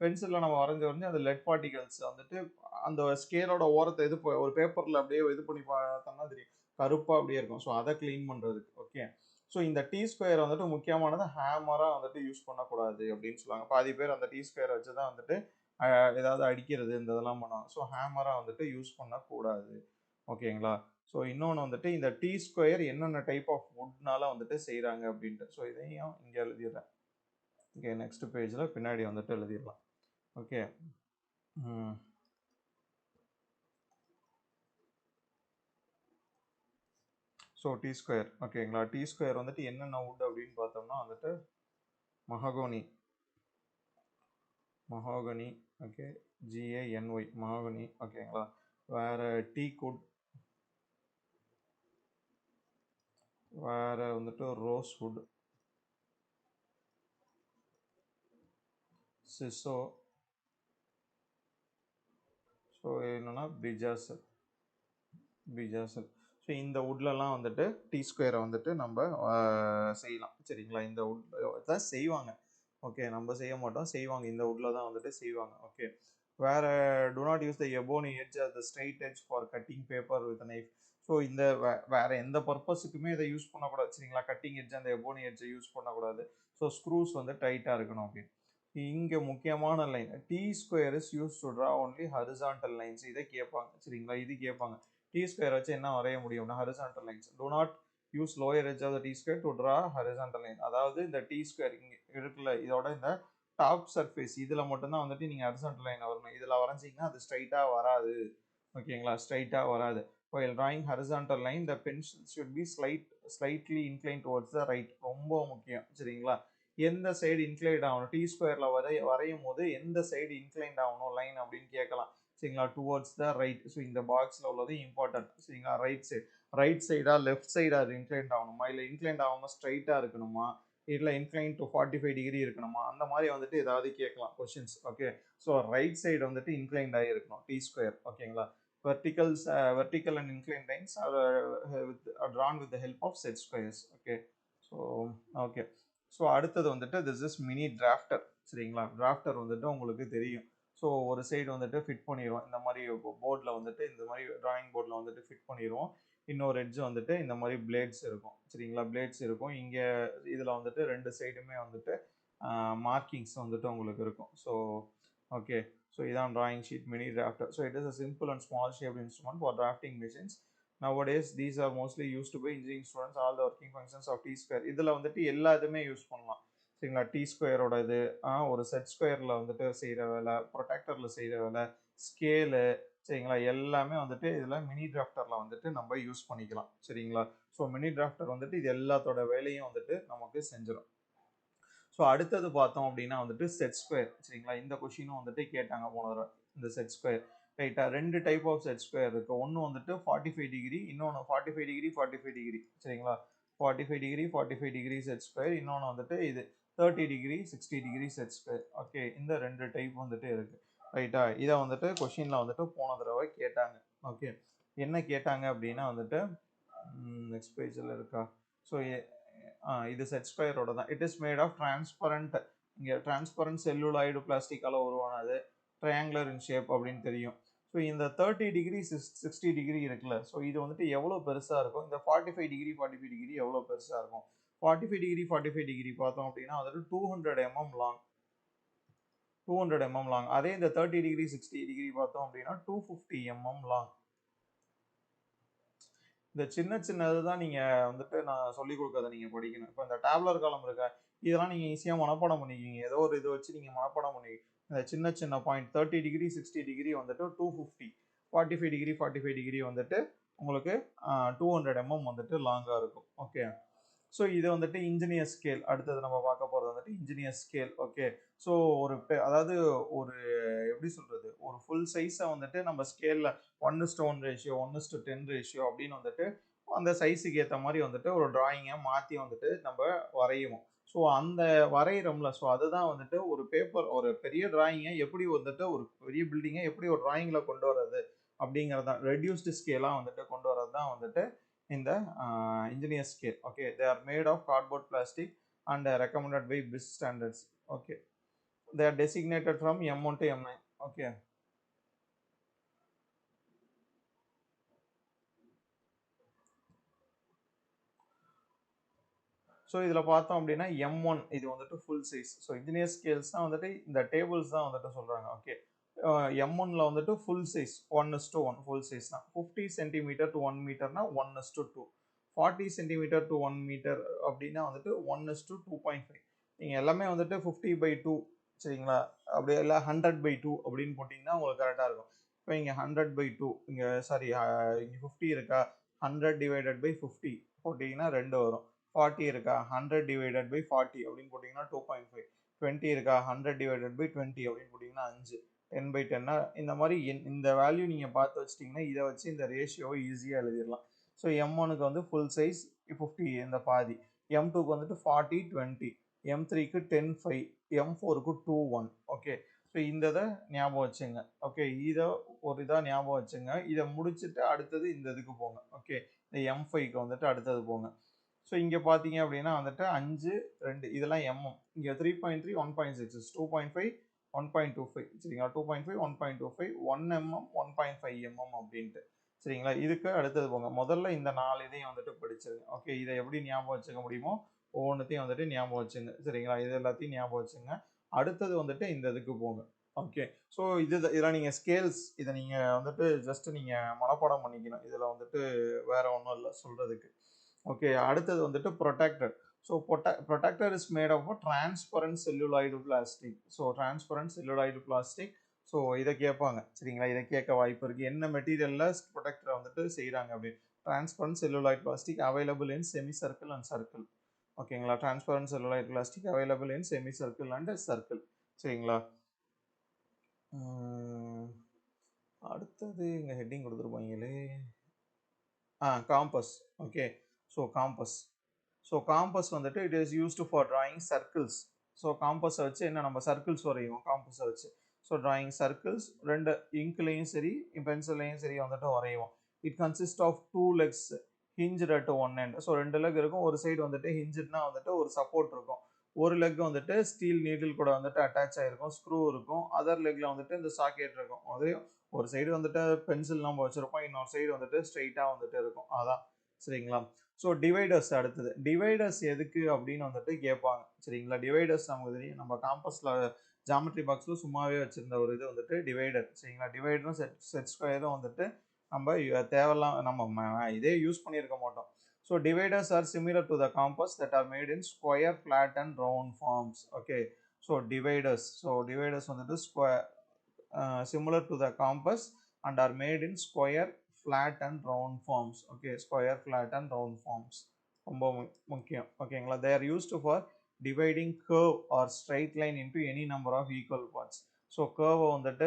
பென்சிலில் நம்ம வரைஞ்சி அந்த லெட் பார்ட்டிகல்ஸ் வந்துட்டு அந்த ஸ்கேலோட ஓரத்தை ஒரு பேப்பரில் அப்படியே இது பண்ணி பார்த்தோம்னா தெரியும், கருப்பாக அப்படியே இருக்கும். ஸோ அதை க்ளீன் பண்ணுறதுக்கு. ஓகே, ஸோ இந்த டி ஸ்கொயர் வந்துட்டு முக்கியமானது ஹேமராக வந்துட்டு யூஸ் பண்ணக்கூடாது அப்படின்னு சொல்லுவாங்க. பாதி பேர் அந்த டி ஸ்கொயர் வச்சு தான் வந்துட்டு ஏதாவது அடிக்கிறது இந்த இதெல்லாம் பண்ணுவாங்க. ஸோ ஹேமராக வந்துட்டு யூஸ் பண்ணக்கூடாது. ஓகேங்களா, ஸோ இன்னொன்று வந்துட்டு இந்த டி ஸ்கொயர் என்னென்ன டைப் ஆஃப் வுட்னால வந்துட்டு செய்கிறாங்க அப்படின்ட்டு. ஸோ இதையும் இங்கே எழுதிடுறேன். ஓகே, நெக்ஸ்ட் பேஜில் பின்னாடி வந்துட்டு எழுதிடலாம். Okay, so T square. ஓகேங்களா, டி ஸ்கொயர் வந்துட்டு என்னென்ன வுட் அப்படின்னு பார்த்தோம்னா வந்துட்டு மஹகோனி, ஓகே, GANY மஹாகனி. ஓகேங்களா, வேற டீக் வுட், வேற வந்துட்டு ரோஸ் வுட், சிசோ, ஸோ என்னன்னா பிஜாசல். ஸோ இந்த வுட்லலாம் வந்துட்டு டி ஸ்கொயரை வந்துட்டு நம்ம செய்யலாம். சரிங்களா, இந்த வுட் தான் செய்வாங்க. ஓகே, நம்ம செய்ய மாட்டோம், செய்வாங்க. இந்த வுட்ல தான் வந்துட்டு செய்வாங்க. ஓகே, வேற do not use the ebony edge as the straight edge for cutting paper with a knife. So இந்த வேற எந்த பர்பஸுக்குமே இதை யூஸ் பண்ணக்கூடாது. சரிங்களா, கட்டிங் எட்ஜ் அந்த எபோனி எட்ஜை யூஸ் பண்ணக்கூடாது. ஸோ ஸ்க்ரூஸ் வந்து டைட்டாக இருக்கணும். ஓகே, இங்கே முக்கியமான line, T square is use to draw only horizontal lines. இதை கேட்பாங்க. சரிங்களா, இது கேட்பாங்க. டி ஸ்கொயர் வச்சு என்ன வரைய முடியும்னா horizontal lines. do not use lower edge of the T square to draw horizontal line. அதாவது இந்த டி ஸ்கொயர் இங்கே இருக்குல்ல, இதோட இந்த டாப் சர்ஃபேஸ் இதில் மட்டும்தான் வந்துட்டு நீங்கள் ஹரிசான்டல் லைன் வரணும். இதில் வரைஞ்சிங்கன்னா அது ஸ்ட்ரைட்டாக வராது. ஓகேங்களா, ஸ்ட்ரைட்டாக வராது. while drawing horizontal line the pencil should be slightly inclined towards the right. ரொம்ப முக்கியம். சரிங்களா, எந்த சைடு இன்க்ளைண்ட் ஆகணும், டி ஸ்கொயர்ல வரையும் போது எந்த சைடு இன்க்ளைண்ட் ஆகணும் லைன் அப்படின்னு கேட்கலாம். சரிங்களா, டுவர்ட்ஸ் த ரைட். ஸோ இந்த பாக்ஸில் உள்ளது இம்பார்ட்டன்ட். சரிங்களா, ரைட் சைடா லெஃப்ட் சைடா அது இன்க்ளைண்ட் ஆகணுமா, இல்லை இன்க்ளைண்ட் ஆகாமல் ஸ்ட்ரைட்டாக இருக்கணுமா, இல்லை இன்க்ளைன் டு 45 டிகிரி இருக்கணுமா, அந்த மாதிரி வந்துட்டு ஏதாவது கேட்கலாம் questions. Okay, so right side வந்துட்டு இன்க்ளைண்ட் ஆகி இருக்கணும் டி ஸ்கொயர். ஓகேங்களா, vertical and inclined lines are drawn with the help of set squares. Okay, so okay, so அடுத்தது வந்துட்டு திஸ் இஸ் மினி டிராஃப்டர். சரிங்களா, டிராஃப்டர் வந்துட்டு உங்களுக்கு தெரியும். ஸோ ஒரு சைடு வந்துட்டு ஃபிட் பண்ணிடுவோம் இந்த மாதிரி போர்டில் வந்துட்டு, இந்த மாதிரி டிராயிங் போர்டில் வந்துட்டு ஃபிட் பண்ணிடுவோம். இன்னொரு எட்ஜ் வந்துட்டு இந்த மாதிரி பிளேட்ஸ் இருக்கும். சரிங்களா, பிளேட்ஸ் இருக்கும். இங்கே இதில் வந்துட்டு ரெண்டு சைடுமே வந்துட்டு மார்க்கிங்ஸ் வந்துட்டு உங்களுக்கு இருக்கும். ஸோ ஓகே, ஸோ இதான் drawing sheet mini drafter. So it is a simple and small shaped instrument for drafting machines. Nowadays these are mostly used by engineering students. All the working functions of T square இதில் வந்துட்டு எல்லா இதுமே use பண்ணலாம். சரிங்களா, D ஸ்கொயரோட இது ஒரு set ஸ்கொயரில் வந்துட்டு செய்கிற வேலை, ப்ரொடெக்டரில் செய்கிற வேலை, ஸ்கேலு, சரிங்களா, எல்லாமே வந்துட்டு இதில் மினி டிராஃப்டரில் வந்துட்டு நம்ம யூஸ் பண்ணிக்கலாம். சரிங்களா, ஸோ மினி டிராஃப்டர் வந்துட்டு இது எல்லாத்தோட வேலையும் வந்துட்டு நமக்கு செஞ்சிடும். ஸோ அடுத்தது பார்த்தோம் அப்படின்னா வந்துட்டு செட் ஸ்கொயர். சரிங்களா, இந்த கொஷினும் வந்துட்டு கேட்டாங்க போன தடவை. இந்த செட் ஸ்கொயர் ரைட்டா, ரெண்டு டைப் ஆஃப் செட் ஸ்கொயர் இருக்கு. ஒன்று வந்துட்டு 45 டிகிரி, இன்னொன்று 45 டிகிரி 45 டிகிரி. சரிங்களா, 45 டிகிரி 45 டிகிரி செட் ஸ்கொயர். இன்னொன்று வந்துட்டு இது 30 degree 60 degree set square. Okay, இந்த ரெண்டு டைப் வந்துட்டு இருக்கு. ரைட்டா, இதை வந்துட்டு கொஷினில் வந்துட்டு போன தடவை கேட்டாங்க. ஓகே, என்ன கேட்டாங்க அப்படின்னா வந்துட்டு நெக்ஸ்ட் பேஜில் இருக்கா. ஸோ இது செட் ஸ்கொயரோட தான். It is made of transparent, இங்கே டிரான்ஸ்பரண்ட் செல்லுலாய்டு பிளாஸ்டிக்கால் உருவானது, ட்ரையாங்குலர் இன் ஷேப் அப்படின்னு தெரியும். ஸோ இந்த 30 டிகிரி 60 டிகிரி இருக்குல்ல, ஸோ இது வந்துட்டு எவ்வளோ பெருசாக இருக்கும், இந்த 45 டிகிரி 45 டிகிரி எவ்வளோ பெருசாக இருக்கும். 45 டிகிரி பார்த்தோம் அப்படின்னா வந்துட்டு 200 mm லாங், 200 mm லாங். அதே இந்த 30 டிகிரி 60 டிகிரி பார்த்தோம் அப்படின்னா 250 mm லாங். இந்த சின்ன சின்னது தான் நீங்கள் வந்துட்டு நான் சொல்லிக் கொடுக்கறத நீங்கள் படிக்கணும். இப்போ இந்த டேப்லர் காலம் இருக்க இதெல்லாம் நீங்கள் ஈஸியாக மனப்பாடம் பண்ணிக்குவீங்க. ஏதோ ஒரு இதை வச்சு நீங்கள் மனப்பாடம் பண்ணிக்குவீங்க. இந்த சின்ன சின்ன பாயிண்ட் 30 டிகிரி 60 டிகிரி வந்துட்டு 250, 45 டிகிரி வந்துட்டு உங்களுக்கு 200 mm வந்துட்டு லாங்காக இருக்கும். ஓகே, ஸோ இது வந்துட்டு இன்ஜினியர் ஸ்கேல். அடுத்தது நம்ம பார்க்க போகிறது வந்துட்டு இன்ஜினியர் ஸ்கேல். ஓகே, ஸோ அதாவது ஒரு எப்படி சொல்கிறது, ஒரு ஃபுல் சைஸை வந்துட்டு நம்ம ஸ்கேலில் 1:1 ரேஷியோ 1:10 ரேஷியோ அப்படின்னு வந்துட்டு அந்த சைஸுக்கு ஏற்ற மாதிரி வந்துட்டு ஒரு டிராயிங்கை மாற்றி வந்துட்டு நம்ம வரையுவோம். ஸோ அந்த வரைகிறோம்ல, ஸோ அதுதான் வந்துட்டு ஒரு பேப்பர், ஒரு பெரிய டிராயிங்கை எப்படி வந்துட்டு ஒரு பெரிய பில்டிங்கை எப்படி ஒரு டிராயிங்கில் கொண்டு வர்றது அப்படிங்கிறது தான், ரெடியூஸ்டு ஸ்கேலாக வந்துட்டு கொண்டு வர்றது தான் வந்துட்டு இந்த engineer scale. Okay, they are made of cardboard plastic and recommended by BIS standards. Okay, they are designated from M1 to M9. Okay, so இதில் பார்த்தோம் அப்படின்னா M1 இது வந்துட்டு full size. So engineer scales தான் வந்துட்டு இந்த டேபிள்ஸ் தான் வந்துட்டு சொல்கிறாங்க. ஓகே, M1ல வந்துட்டு ஃபுல் சைஸ் 1:1 ஃபுல் சைஸ்னா 50 சென்டிமீட்டர் டு 1 மீட்டர்னா 1:2, 40 சென்டிமீட்டர் டு 1 மீட்டர் அப்படின்னா வந்துட்டு 1:2.5. நீங்கள் எல்லாமே வந்துட்டு 50/2 சரிங்களா, அப்படியே இல்லை 100/2 அப்படின்னு போட்டிங்கன்னா உங்களுக்கு கரெக்டாக இருக்கும். இப்போ இங்கே 100/2, இங்கே சாரி இங்கே 50 இருக்கா, 100/50 போட்டிங்கன்னா 2 வரும். 40 இருக்கா, 100/40 அப்படின்னு போட்டிங்கன்னா 2.5. 20 இருக்கா, 100/20 அப்படின்னு போட்டிங்கன்னா 5. 10/10 இந்த மாதிரி இந்த வேல்யூ நீங்கள் பார்த்து வச்சிட்டிங்கன்னா இதை வச்சு இந்த ரேஷியோவை ஈஸியாக எழுதிடலாம். ஸோ M1க்கு வந்து ஃபுல் சைஸ் 50 இந்த பாதி, M2க்கு வந்துட்டு 40 20, M3க்கு 10 5, M4க்கு 2 1. ஓகே, ஸோ இந்த இதை ஞாபகம் வச்சுங்க. ஓகே, இதை ஒரு இதாக ஞாபகம் வச்சுங்க. இதை முடிச்சுட்டு அடுத்தது இந்த இதுக்கு போங்க. ஓகே, இந்த M5க்கு வந்துட்டு அடுத்தது போங்க. ஸோ இங்கே பார்த்தீங்க அப்படின்னா வந்துட்டு 5 2 இதெல்லாம் MM, இங்கே 3.3 1.6 2.5 1.25 சரிங்களா, 2.5 1.25 1 mm 1.5 mm அப்படின்ட்டு சரிங்களா. இதுக்கு அடுத்தது போங்க. முதல்ல இந்த 4 இதையும் வந்துட்டு படிச்சிருங்க. ஓகே, இதை எப்படி ஞாபகம் வச்சுக்க முடியுமோ ஒவ்வொன்றத்தையும் வந்துட்டு ஞாபகம் வச்சுங்க சரிங்களா. இது எல்லாத்தையும் ஞாபகம் வச்சுங்க. அடுத்தது வந்துட்டு இந்த இதுக்கு போங்க. ஓகே, ஸோ இதெல்லாம் நீங்கள் ஸ்கேல்ஸ் இதை நீங்கள் வந்துட்டு ஜஸ்ட் நீங்கள் மனப்பாடம் பண்ணிக்கணும். இதில் வந்துட்டு வேற ஒன்றும் இல்லை சொல்கிறதுக்கு. ஓகே, அடுத்தது வந்துட்டு protractor. So protractor is made of transparent celluloid plastic. So transparent celluloid plastic. So இதை கேட்பாங்க சரிங்களா, இதை கேட்க வாய்ப்பு இருக்குது. என்ன மெட்டீரியலில் ப்ரொடெக்டரை வந்துட்டு செய்கிறாங்க அப்படின்னு. Transparent celluloid plastic available in semi circle and circle. ஓகேங்களா, transparent celluloid plastic available in semi circle and circle சரிங்களா. அடுத்தது இங்கே ஹெட்டிங் கொடுத்துருப்பாங்களே, காம்பஸ். ஓகே, ஸோ காம்பஸ் வந்துட்டு it is used for drawing circles. So காம்பஸை வச்சு என்ன நம்ம சர்க்கிள்ஸ் வரைவோம் காம்பஸை வச்சு. ஸோ டிராயிங் சர்க்கிள்ஸ் 2 இங்க்லேயும் சரி பென்சில்லையும் சரி வந்துட்டு வரைவோம். It consist of 2 legs hinged at one end. So 2 leg இருக்கும், ஒரு சைடு வந்துட்டு ஹிஞ்சுட்னா வந்துட்டு ஒரு சப்போர்ட் இருக்கும், ஒரு லெக் வந்துட்டு ஸ்டீல் நீடில் கூட வந்துட்டு அட்டாச் ஆகிருக்கும், ஸ்க்ரூ இருக்கும், அதர் லெக்கில் வந்துட்டு இந்த சாக்கெட் இருக்கும். அதையும் ஒரு சைடு வந்துட்டு பென்சில் நம்ம வச்சுருப்போம், இன்னொரு சைடு வந்துட்டு ஸ்ட்ரெயிட்டாக வந்துட்டு இருக்கும். அதான் சரிங்களா. ஸோ டிவைடர்ஸ் அடுத்தது. டிவைடர்ஸ் எதுக்கு அப்படின்னு வந்துட்டு கேட்பாங்க சரிங்களா. டிவைடர்ஸ் நமக்கு தெரியும், நம்ம காம்பஸில் ஜாமெட்ரி பாக்ஸில் சும்மாவே வச்சுருந்த ஒரு இது வந்துட்டு டிவைடர் சரிங்களா. டிவைடரும் செட் ஸ்கொயரும் வந்துட்டு நம்ம தேவையில்லாம் நம்ம இதே யூஸ் பண்ணியிருக்க மாட்டோம். So dividers are similar to the compass that are made in square flat and round forms. Okay, so dividers வந்துட்டு square similar to the compass and are made in square flat and round forms. Okay, square flat and round forms ரொம்ப முக்கியம். ஓகேங்களா, they are used for dividing curve or straight line into any number of equal parts. So கர்வை வந்துட்டு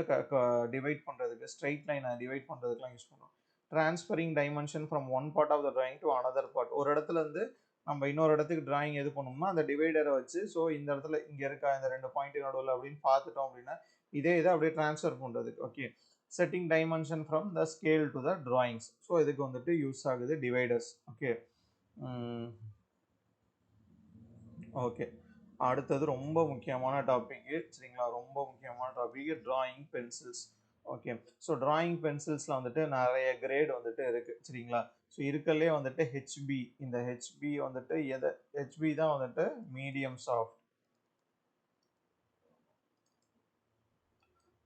divide பண்ணுறதுக்கு, straight லைனை divide பண்ணுறதுக்குலாம் use பண்ணுவோம். Transferring dimension from one part of the drawing to another part. ஒரு இடத்துல இருந்து நம்ம இன்னொரு இடத்துக்கு டிராயிங் எது பண்ணோம்னா அந்த டிவைடரை வச்சு, ஸோ இந்த இடத்துல இங்கே இருக்கா இந்த 2 பாயிண்ட் நடுவில் அப்படின்னு பார்த்துட்டோம் அப்படின்னா இதை அப்படியே ட்ரான்ஸ்ஃபர் பண்ணுறதுக்கு. Okay, setting dimension from the scale to the drawings. So இதுக்கு வந்துட்டு யூஸ் ஆகுது டிவைடர்ஸ். Okay, okay. அடுத்தது ரொம்ப முக்கியமான டாபிக்கு சரிங்களா? ரொம்ப முக்கியமான topic drawing pencils. Okay. So drawing பென்சில்ஸ்ல வந்துட்டு நெறைய கிரேட் வந்துட்டு இருக்கு சரிங்களா? ஸோ இருக்கறதுலயே வந்துட்டு ஹெச்பி இந்த ஹெச்பி வந்துட்டு ஹெச்பி தான் வந்துட்டு மீடியம் சாஃப்ட்.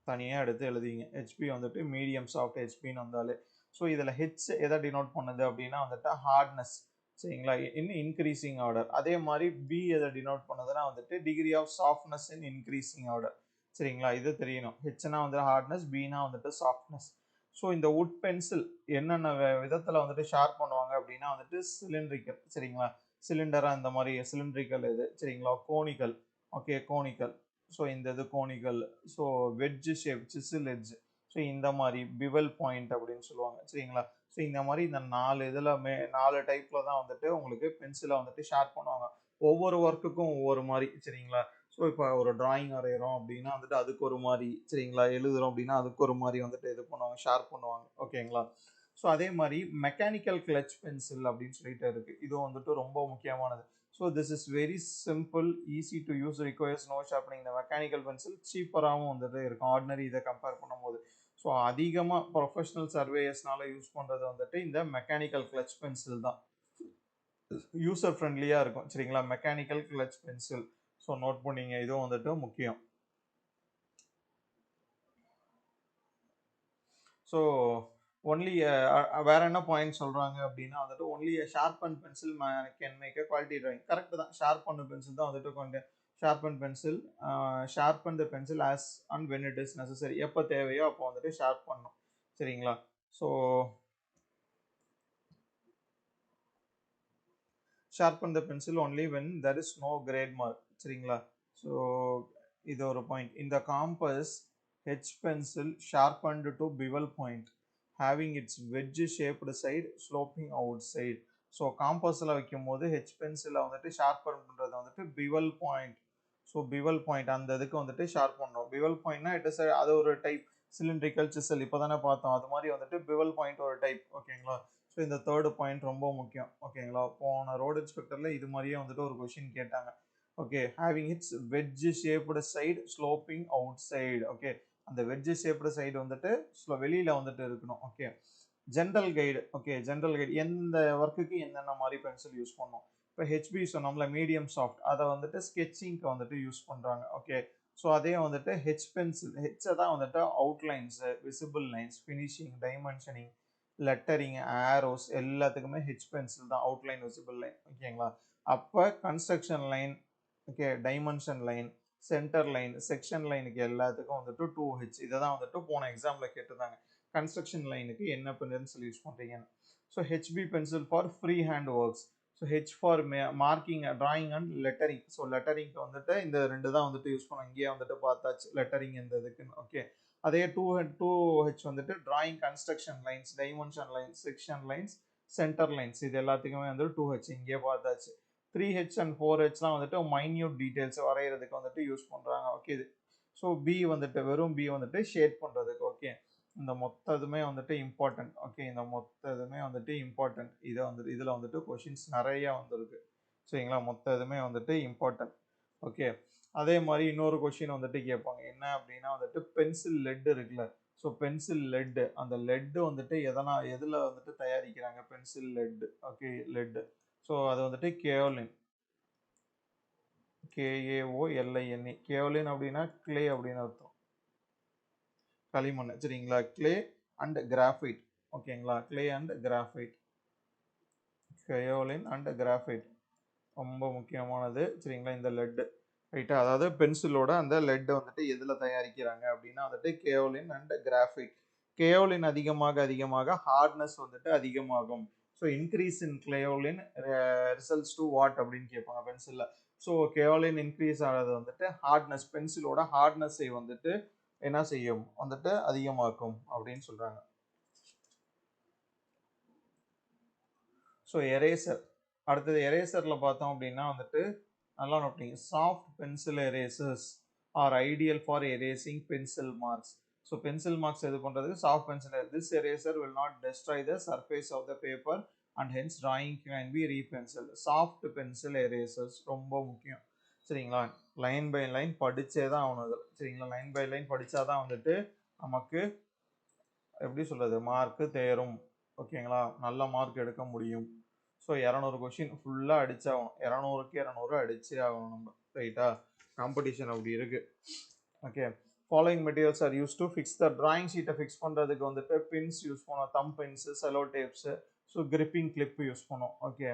தனியா எடுத்து எழுதிங்க. ஹெச்பி வந்துட்டு மீடியம் சாஃப்ட் ஹெச்பின்னு வந்தாலே. ஸோ இதில் ஹெச் எதை டினோட் பண்ணுது அப்படின்னா வந்துட்டு ஹார்ட்னஸ் சரிங்களா? In increasing order. அதே மாதிரி பி எதை டினோட் பண்ணுதுன்னா வந்துட்டு degree of softness in increasing order சரிங்களா? இது தெரியணும். ஹெச்னா வந்து ஹார்ட்னஸ், பினா வந்துட்டு சாஃப்ட்னஸ். ஸோ இந்த வுட் பென்சில் என்னென்ன விதத்தில் வந்துட்டு ஷார்ப் பண்ணுவாங்க அப்படின்னா வந்துட்டு சிலிண்ட்ரிக்கல் சரிங்களா? சிலிண்டராக இந்த மாதிரி சிலிண்ட்ரிக்கல் இது சரிங்களா? கோனிக்கல். Okay conical. ஸோ இந்த இது conical. So wedge shape Cecil edge. So இந்த மாதிரி பிவல் பாயிண்ட் அப்படின்னு சொல்லுவாங்க சரிங்களா? ஸோ இந்த மாதிரி இந்த 4 இதில் 4 டைப்பில் தான் வந்துட்டு உங்களுக்கு பென்சிலை வந்துட்டு ஷார்ப் பண்ணுவாங்க. ஒவ்வொரு ஒர்க்குக்கும் ஒவ்வொரு மாதிரி சரிங்களா? ஸோ இப்போ ஒரு டிராயிங் வரைகிறோம் அப்படின்னா வந்துட்டு அதுக்கு ஒரு மாதிரி சரிங்களா? எழுதுகிறோம் அப்படின்னா அதுக்கு ஒரு மாதிரி வந்துட்டு இது பண்ணுவாங்க, ஷார்ப் பண்ணுவாங்க ஓகேங்களா? ஸோ அதே மாதிரி மெக்கானிக்கல் கிளச் பென்சில் அப்படின்னு சொல்லிட்டு இருக்குது. இதுவும் வந்துட்டு ரொம்ப முக்கியமானது. So this is very simple, easy to use, requires no sharpening. இந்த மெக்கானிக்கல் பென்சில் சீப்பராகவும் வந்துட்டு இருக்கும் ஆர்டினரி இதை கம்பேர் பண்ணும்போது. ஸோ அதிகமாக ப்ரொஃபஷனல் சர்வேயர்ஸ்னால யூஸ் பண்ணுறது வந்துட்டு இந்த மெக்கானிக்கல் கிளச் பென்சில் தான். யூசர் ஃப்ரெண்ட்லியாக இருக்கும் சரிங்களா? Mechanical clutch pencil. So note பண்ணிங்க, இதுவும் வந்துட்டு முக்கியம். ஸோ ஒன்லி வேற என்ன பாயிண்ட் சொல்றாங்க அப்படின்னா வந்துட்டு only sharpen pencil can make a quality drawing. Correct தான். ஷார்பன் பென்சில் தான் வந்துட்டு கொஞ்சம் sharpen pencil sharpen the pencil as and when it is necessary. எப்போ தேவையோ அப்போ வந்துட்டு ஷார்ப் பண்ணும் சரிங்களா? So sharpen the pencil only when there is no grade mark சரிங்களா? ஸோ இது ஒரு பாயிண்ட். இந்த compass H pencil sharpened to bevel point having its wedge shaped side sloping outside. So காம்பஸில் வைக்கும் போது ஹெச் பென்சிலை வந்துட்டு ஷார்பன் பண்ணுறது வந்துட்டு bevel point. So bevel point அந்த இதுக்கு வந்துட்டு ஷார்ப் பண்ணுறோம். பிவல் பாயிண்ட்னா இட் இஸ் அது ஒரு டைப் சிலிண்ட்ரிக்கல் சிசல் இப்போ தானே பார்த்தோம். அது மாதிரி வந்துட்டு பிவல் பாயிண்ட் ஒரு டைப் ஓகேங்களா? ஸோ இந்த தேர்டு பாயிண்ட் ரொம்ப முக்கியம் ஓகேங்களா? போன ரோடு இன்ஸ்பெக்டரில் இது மாதிரியே வந்துட்டு ஒரு கொஷின் கேட்டாங்க. Okay, having it's wedge shaped side sloping out side. Okay, அந்த வெட்ஜ் ஷேப்டு சைடு வந்துட்டு வெளியில வந்துட்டு இருக்கணும். Okay, general guide. Okay, general guide எந்த ஒர்க்குக்கு என்னென்ன மாதிரி பென்சில் யூஸ் பண்ணணும். இப்போ ஹெச்பி சொன்னோம்ல மீடியம் சாஃப்ட், அதை வந்துட்டு ஸ்கெட்சிங்க்கு வந்துட்டு யூஸ் பண்ணுறாங்க. ஓகே, ஸோ அதே வந்துட்டு ஹெச் பென்சில் ஹெச்சை தான் வந்துட்டு outlines, visible lines, finishing, dimensioning, lettering, arrows எல்லாத்துக்குமே ஹெச் பென்சில் தான் அவுட்லைன், விசிபிள் லைன் ஓகேங்களா? அப்போ construction line, okay, dimension line, centre line, section லைனுக்கு எல்லாத்துக்கும் வந்துட்டு 2H. இதை தான் வந்துட்டு போன எக்ஸாமில் கேட்டிருந்தாங்க. கன்ஸ்ட்ரக்ஷன் லைனுக்கு என்ன பென்சில் யூஸ் பண்ணுறீங்கன்னு. So HB pencil for free hand works. So H for marking, drawing and lettering. So லெட்டரிங்க்கு வந்துட்டு இந்த 2 தான் வந்துட்டு யூஸ் பண்ணுவோம். இங்கேயே வந்துட்டு பார்த்தாச்சு லெட்டரிங் இந்த இதுக்குன்னு. ஓகே, அதே 2H வந்துட்டு drawing, construction lines, dimension lines, section lines, centre lines இது எல்லாத்துக்குமே வந்து 2H இங்கேயே பார்த்தாச்சு. 3H அண்ட் 4Hலாம் வந்துட்டு மைன்யூட் டீடைல்ஸ் வரைகிறதுக்கு வந்துட்டு யூஸ் பண்ணுறாங்க. ஓகே, இது ஸோ பி வந்துட்டு வெறும் பி வந்துட்டு ஷேட் பண்ணுறதுக்கு. ஓகே, இந்த மொத்த இதுமே வந்துட்டு இம்பார்ட்டன்ட். ஓகே, இந்த மொத்த இதுமே வந்துட்டு இம்பார்ட்டன்ட். இதை வந்துட்டு இதில் வந்துட்டு கொஷின்ஸ் நிறையா வந்துருக்கு சரிங்களா? மொத்த இதுமே வந்துட்டு இம்பார்ட்டன்ட். ஓகே, அதே மாதிரி இன்னொரு கொஷின் வந்துட்டு கேட்பாங்க. என்ன அப்படின்னா வந்துட்டு பென்சில் லெட் இருக்குல்ல. ஸோ பென்சில் லெட்டு, அந்த லெட்டு வந்துட்டு எதில் வந்துட்டு தயாரிக்கிறாங்க pencil laddu. Okay, laddu. So அது வந்துட்டு கேயோலின், KAOLINE. கேயோலின் அப்படின்னா கிளே அப்படின்னு அர்த்தம், களிமண் சரிங்களா? Clay and graphite. ஓகேங்களா? Clay and graphite, kaolin and graphite ரொம்ப முக்கியமானது சரிங்களா? இந்த லெட்டு ரைட்டா? அதாவது பென்சிலோட அந்த லெட் வந்துட்டு எதில் தயாரிக்கிறாங்க அப்படின்னா வந்துட்டு கேயோலின் அண்ட் கிராஃபைட். கேயோலின் அதிகமாக அதிகமாக ஹார்ட்னஸ் வந்துட்டு அதிகமாகும். So increase in kaolin results to what அப்படின்னு கேட்பாங்க பென்சிலில். ஸோ கேயோலின் இன்க்ரீஸ் ஆகிறது வந்துட்டு ஹார்ட்னஸ், பென்சிலோட ஹார்ட்னஸை வந்துட்டு என்ன செய்யும் வந்துட்டு அதிகமாக்கும் அப்படின்னு சொல்கிறாங்க. So eraser. அடுத்தது எரேசரில் பார்த்தோம் அப்படின்னா வந்துட்டு நல்லா நோட் பண்ணிங்க. Soft pencil erasers are ideal for erasing pencil marks. So pencil marks இது பண்ணுறதுக்கு soft pencil. This eraser will not destroy the surface of the paper and hence drawing can be repenciled. Soft pencil erasers ரொம்ப முக்கியம் சரிங்களா. Line by line படிச்சே தான் ஆகணும். சரிங்களா, line by line படிச்சாதான் வந்துட்டு நமக்கு எப்படி சொல்றது மார்க் தேரும். ஓகேங்களா, நல்ல மார்க் எடுக்க முடியும். ஸோ 200 கொஷின் ஃபுல்லாக அடிச்சாகணும். 200க்கு 200 அடிச்சே ஆகணும் நம்ம. ரைட்டா, காம்படிஷன் அப்படி இருக்கு. Okay, following materials are use to fix the drawing ஷீட்டை ஃபிக்ஸ் பண்ணுறதுக்கு வந்துட்டு பின்ஸ் யூஸ் பண்ணோம், thumb pins, sellotapes, so gripping clip use பண்ணோம். Okay,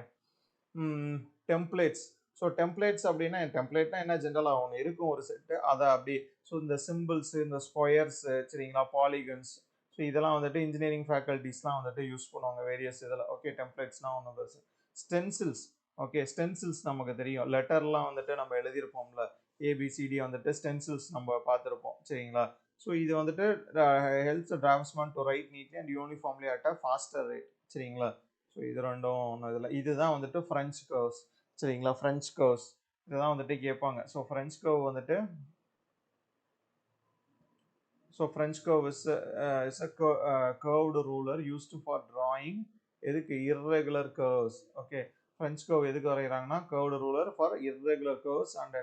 templates. ஸோ டெம்ப்ளேட்ஸ் அப்படின்னா டெம்ப்ளேட்னா என்ன, ஜென்ரலாக ஒன்று இருக்கும் ஒரு செட்டு, அதை அப்படி ஸோ இந்த சிம்பிள்ஸு, இந்த ஸ்கொயர்ஸு, சரிங்களா, பாலிகன்ஸ், ஸோ இதெல்லாம் வந்துட்டு இன்ஜினியரிங் ஃபேக்கல்ட்டிஸ்லாம் வந்துட்டு யூஸ் பண்ணுவாங்க வேரியஸ் இதில். ஓகே, டெம்ப்ளேட்ஸ்னால் ஒன்று பெருசு. ஸ்டென்சில்ஸ். ஓகே, ஸ்டென்சில்ஸ் நமக்கு தெரியும், லெட்டர்லாம் வந்துட்டு நம்ம எழுதியிருப்போம்ல, ஏபிசிடி வந்துட்டு ஸ்டென்சில்ஸ் நம்ம பார்த்துருப்போம். சரிங்களா, ஸோ இது வந்துட்டு helps draftsman to write neatly and uniformly at a faster rate. சரிங்களா, ஸோ இது ரெண்டும் ஒன்று இதில். இதுதான் வந்துட்டு ஃப்ரெஞ்ச் கர்வ்ஸ். சரிங்களா, ஃப்ரெஞ்ச் கர்வ்ஸ் இதுதான் வந்துட்டு கேட்பாங்க. ஸோ ஃப்ரெஞ்ச் கர்வ் வந்துட்டு so French curve is a curved ruler used for drawing எதுக்கு irregular curves. Okay, French curve எதுக்கு வரையறாங்கன்னா curved ruler for irregular curves and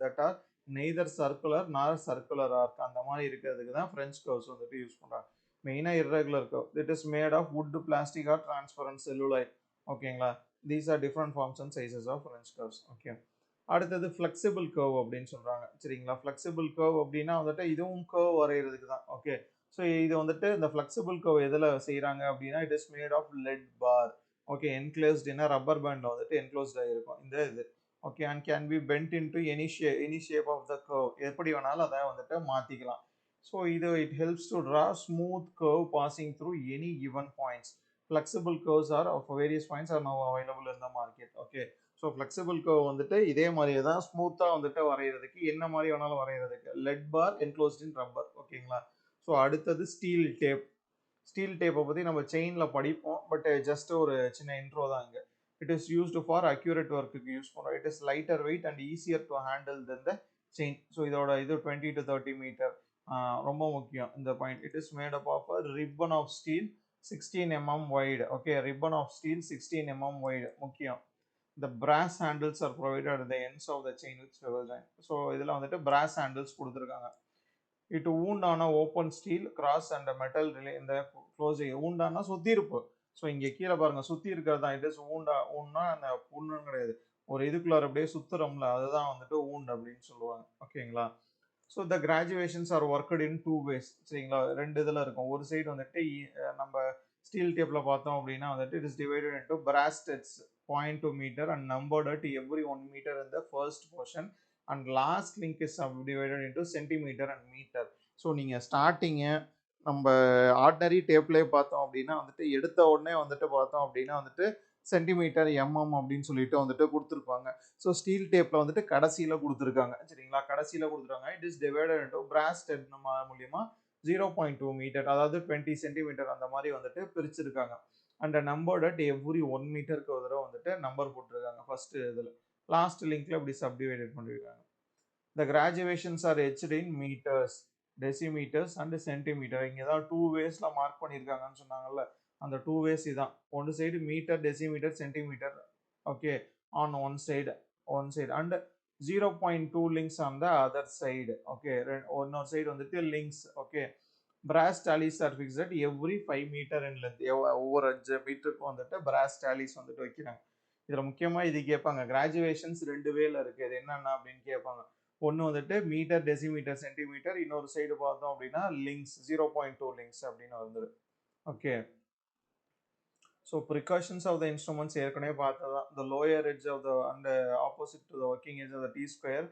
that are neither circular nor circular arc. அந்த மாதிரி இருக்கிறதுக்கு தான் French curves வந்துட்டு use பண்றாங்க. மெயினா irregular curve, it is made of wood, plastic or transparent celluloid. ஓகேங்களா, these are different forms and sizes of French curves. Okay, அடுத்தது flexible curve அப்படின்னு சொல்றாங்க. சரிங்களா, ஃப்ளெக்சிபிள் கர்வ் அப்படின்னா வந்துட்டு இதுவும் கர்வ் வரைகிறதுக்கு தான். ஓகே, ஸோ இது வந்துட்டு இந்த ஃப்ளெக்சிபிள் கர்வ் எதில் செய்கிறாங்க அப்படின்னா it is made of lead bar. Okay, enclosed என்ன ரப்பர் பேண்டில் வந்துட்டு என்க்ளோஸ்டாக இருக்கும் இந்த இது. Okay, and can be bent in to any shape of the curve. எப்படி வேணாலும் அதை வந்துட்டு மாற்றிக்கலாம். ஸோ இது it helps to draw smooth curve passing through any given points. Flexible curves are of various points are now available in the market. Okay, so flexible curve வந்துட்டு இதே மாதிரியே தான் ஸ்மூத்தாக வந்துட்டு வரைகிறதுக்கு, என்ன மாதிரி வேணாலும் வரைகிறதுக்கு. லெட் பார் என்க்ளோஸ்ட் இன் ரப்பர். ஓகேங்களா, ஸோ அடுத்தது ஸ்டீல் டேப். ஸ்டீல் டேப்பை பற்றி நம்ம செயினில் படிப்போம், பட் ஜஸ்ட் ஒரு சின்ன இன்ட்ரோ தான் இங்கே. It is used for accurate ஒர்க்குக்கு யூஸ் பண்ணுறோம். It is lighter weight and easier to handle then the chain. So இதோட இது 20 to 30 மீட்டர். ரொம்ப முக்கியம் இந்த point. It is made up of a ribbon of steel 16 mm wide. Okay, ribbon of steel 16 mm wide முக்கியம். The brass handles are provided at the ends of the chain with swivel joint. So இதில் வந்துட்டு brass handles கொடுத்துருக்காங்க. It wound on a open steel cross and metal relay இந்த closing. wound சுற்றி இருப்பு. So இங்கே கீழே பாருங்க சுற்றி இருக்கிறது தான் இட் இஸ் wound அந்த புண்ணுன்னு கிடையாது, ஒரு இதுக்குள்ளார அப்படியே சுத்துறோம்ல அதுதான் வந்துட்டு wound அப்படின்னு சொல்லுவாங்க. ஓகேங்களா, so the graduations are worked in 2 ways. சரிங்களா, ரெண்டு இதில் இருக்கும். ஒரு சைடு வந்துட்டு நம்ம ஸ்டீல் டேப்பில் பார்த்தோம் அப்படின்னா வந்துட்டு it is divided into brass studs 0.2 meter and numbered at every 1 meter in the first portion and last link is subdivided into centimeter and meter. So நீங்கள் ஸ்டார்டிங்கு நம்ம ஆர்டினரி டேப்லேயே பார்த்தோம் அப்படின்னா வந்துட்டு எடுத்த உடனே வந்துட்டு பார்த்தோம் அப்படின்னா வந்துட்டு சென்டிமீட்டர் எம்எம் அப்படின்னு சொல்லிட்டு வந்துட்டு கொடுத்துருப்பாங்க. ஸோ ஸ்டீல் டேப்பில் வந்துட்டு கடைசியில் கொடுத்துருக்காங்க. சரிங்களா, கடைசியில் கொடுத்துருக்காங்க. It is divided into brass stud மூலியமா 0.2 மீட்டர், அதாவது 20 சென்டிமீட்டர் அந்த மாதிரி வந்துட்டு பிரிச்சிருக்காங்க. அண்ட் நம்பர்ட் அட் எவ்ரி 1 மீட்டருக்கு ஒரு தடவை வந்துட்டு நம்பர் போட்டிருக்காங்க ஃபர்ஸ்ட் இதில். லாஸ்ட் லிங்க்ல இப்படி சப்டிவைடட் பண்ணிருக்காங்க. The graduations are etched in metres, decimetres and centimetre. இங்கே தான் 2 வேஸ்ல மார்க் பண்ணியிருக்காங்கன்னு சொன்னாங்கல்ல, அந்த 2 வேஸ் இதான். One side meter, decimetre, centimeter. Okay, on one side and 0.2 links on the other side. Okay, இன்னொரு சைடு வந்துட்டு links. Okay, brass tallies are fixed at every 5 meter in length. ஒவ்வொரு 5 மீட்டருக்கும் வந்துட்டு brass tallies வந்துட்டு வைக்கிறாங்க. இதில் முக்கியமாக இது கேட்பாங்க, கிராஜுவேஷன்ஸ் 2 வேல இருக்குது, இது என்னென்ன அப்படின்னு கேட்பாங்க. ஒன்று வந்துட்டு மீட்டர், டெசிமீட்டர், சென்டிமீட்டர். இன்னொரு சைடு பார்த்தோம் அப்படின்னா லிங்க்ஸ் 0.2 links அப்படின்னு வந்துடும். Okay, so precautions of the instruments ஏற்கனவே பார்த்ததான். The lower edge of the and opposite to the working edge of the T square.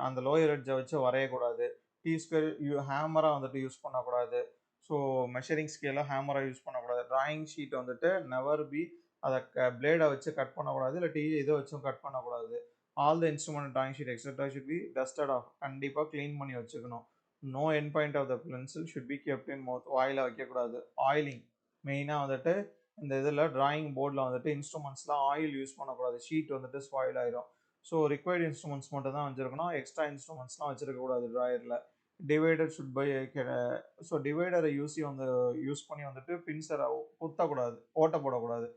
அந்த லோயர் எட்ஜை வச்சு வரையக்கூடாது. டி ஸ்கொயர் ஹேமராக வந்துட்டு யூஸ் பண்ணக்கூடாது. ஸோ மெஷரிங் ஸ்கேலாக ஹேமராக யூஸ் பண்ணக்கூடாது. டிராயிங் ஷீட் வந்துட்டு நெவர் பி அதை பிளேடை வச்சு கட் பண்ணக்கூடாது, இல்லை இதை வச்சும் கட் பண்ணக்கூடாது. All the instrument drawing sheet etcetera should be dusted off. கண்டிப்பாக க்ளீன் பண்ணி வச்சுக்கணும். No end point of the pencil should be kept in mouth. வாயில் வைக்கக்கூடாது. ஆயிலிங் மெயினாக வந்துட்டு இந்த இதில் டிராயிங் போர்டில் வந்துட்டு இன்ஸ்ட்ருமெண்ட்ஸ்லாம் ஆயில் யூஸ் பண்ணக்கூடாது, ஷீட் வந்துட்டு ஸ்பாயில் ஆயிரும். ஸோ ரிக்வயர்டு இன்ஸ்ட்ருமெண்ட்ஸ் மட்டும் தான் வச்சுருக்கணும், எக்ஸ்ட்ரா இன்ஸ்ட்ருமெண்ட்ஸ்லாம் வச்சுருக்கக்கூடாது டிராயரில். Divider should by. ஸோ டிவைடரை யூஸ் பண்ணி வந்துட்டு பின்சரை குத்தக்கூடாது, ஓட்ட போடக்கூடாது.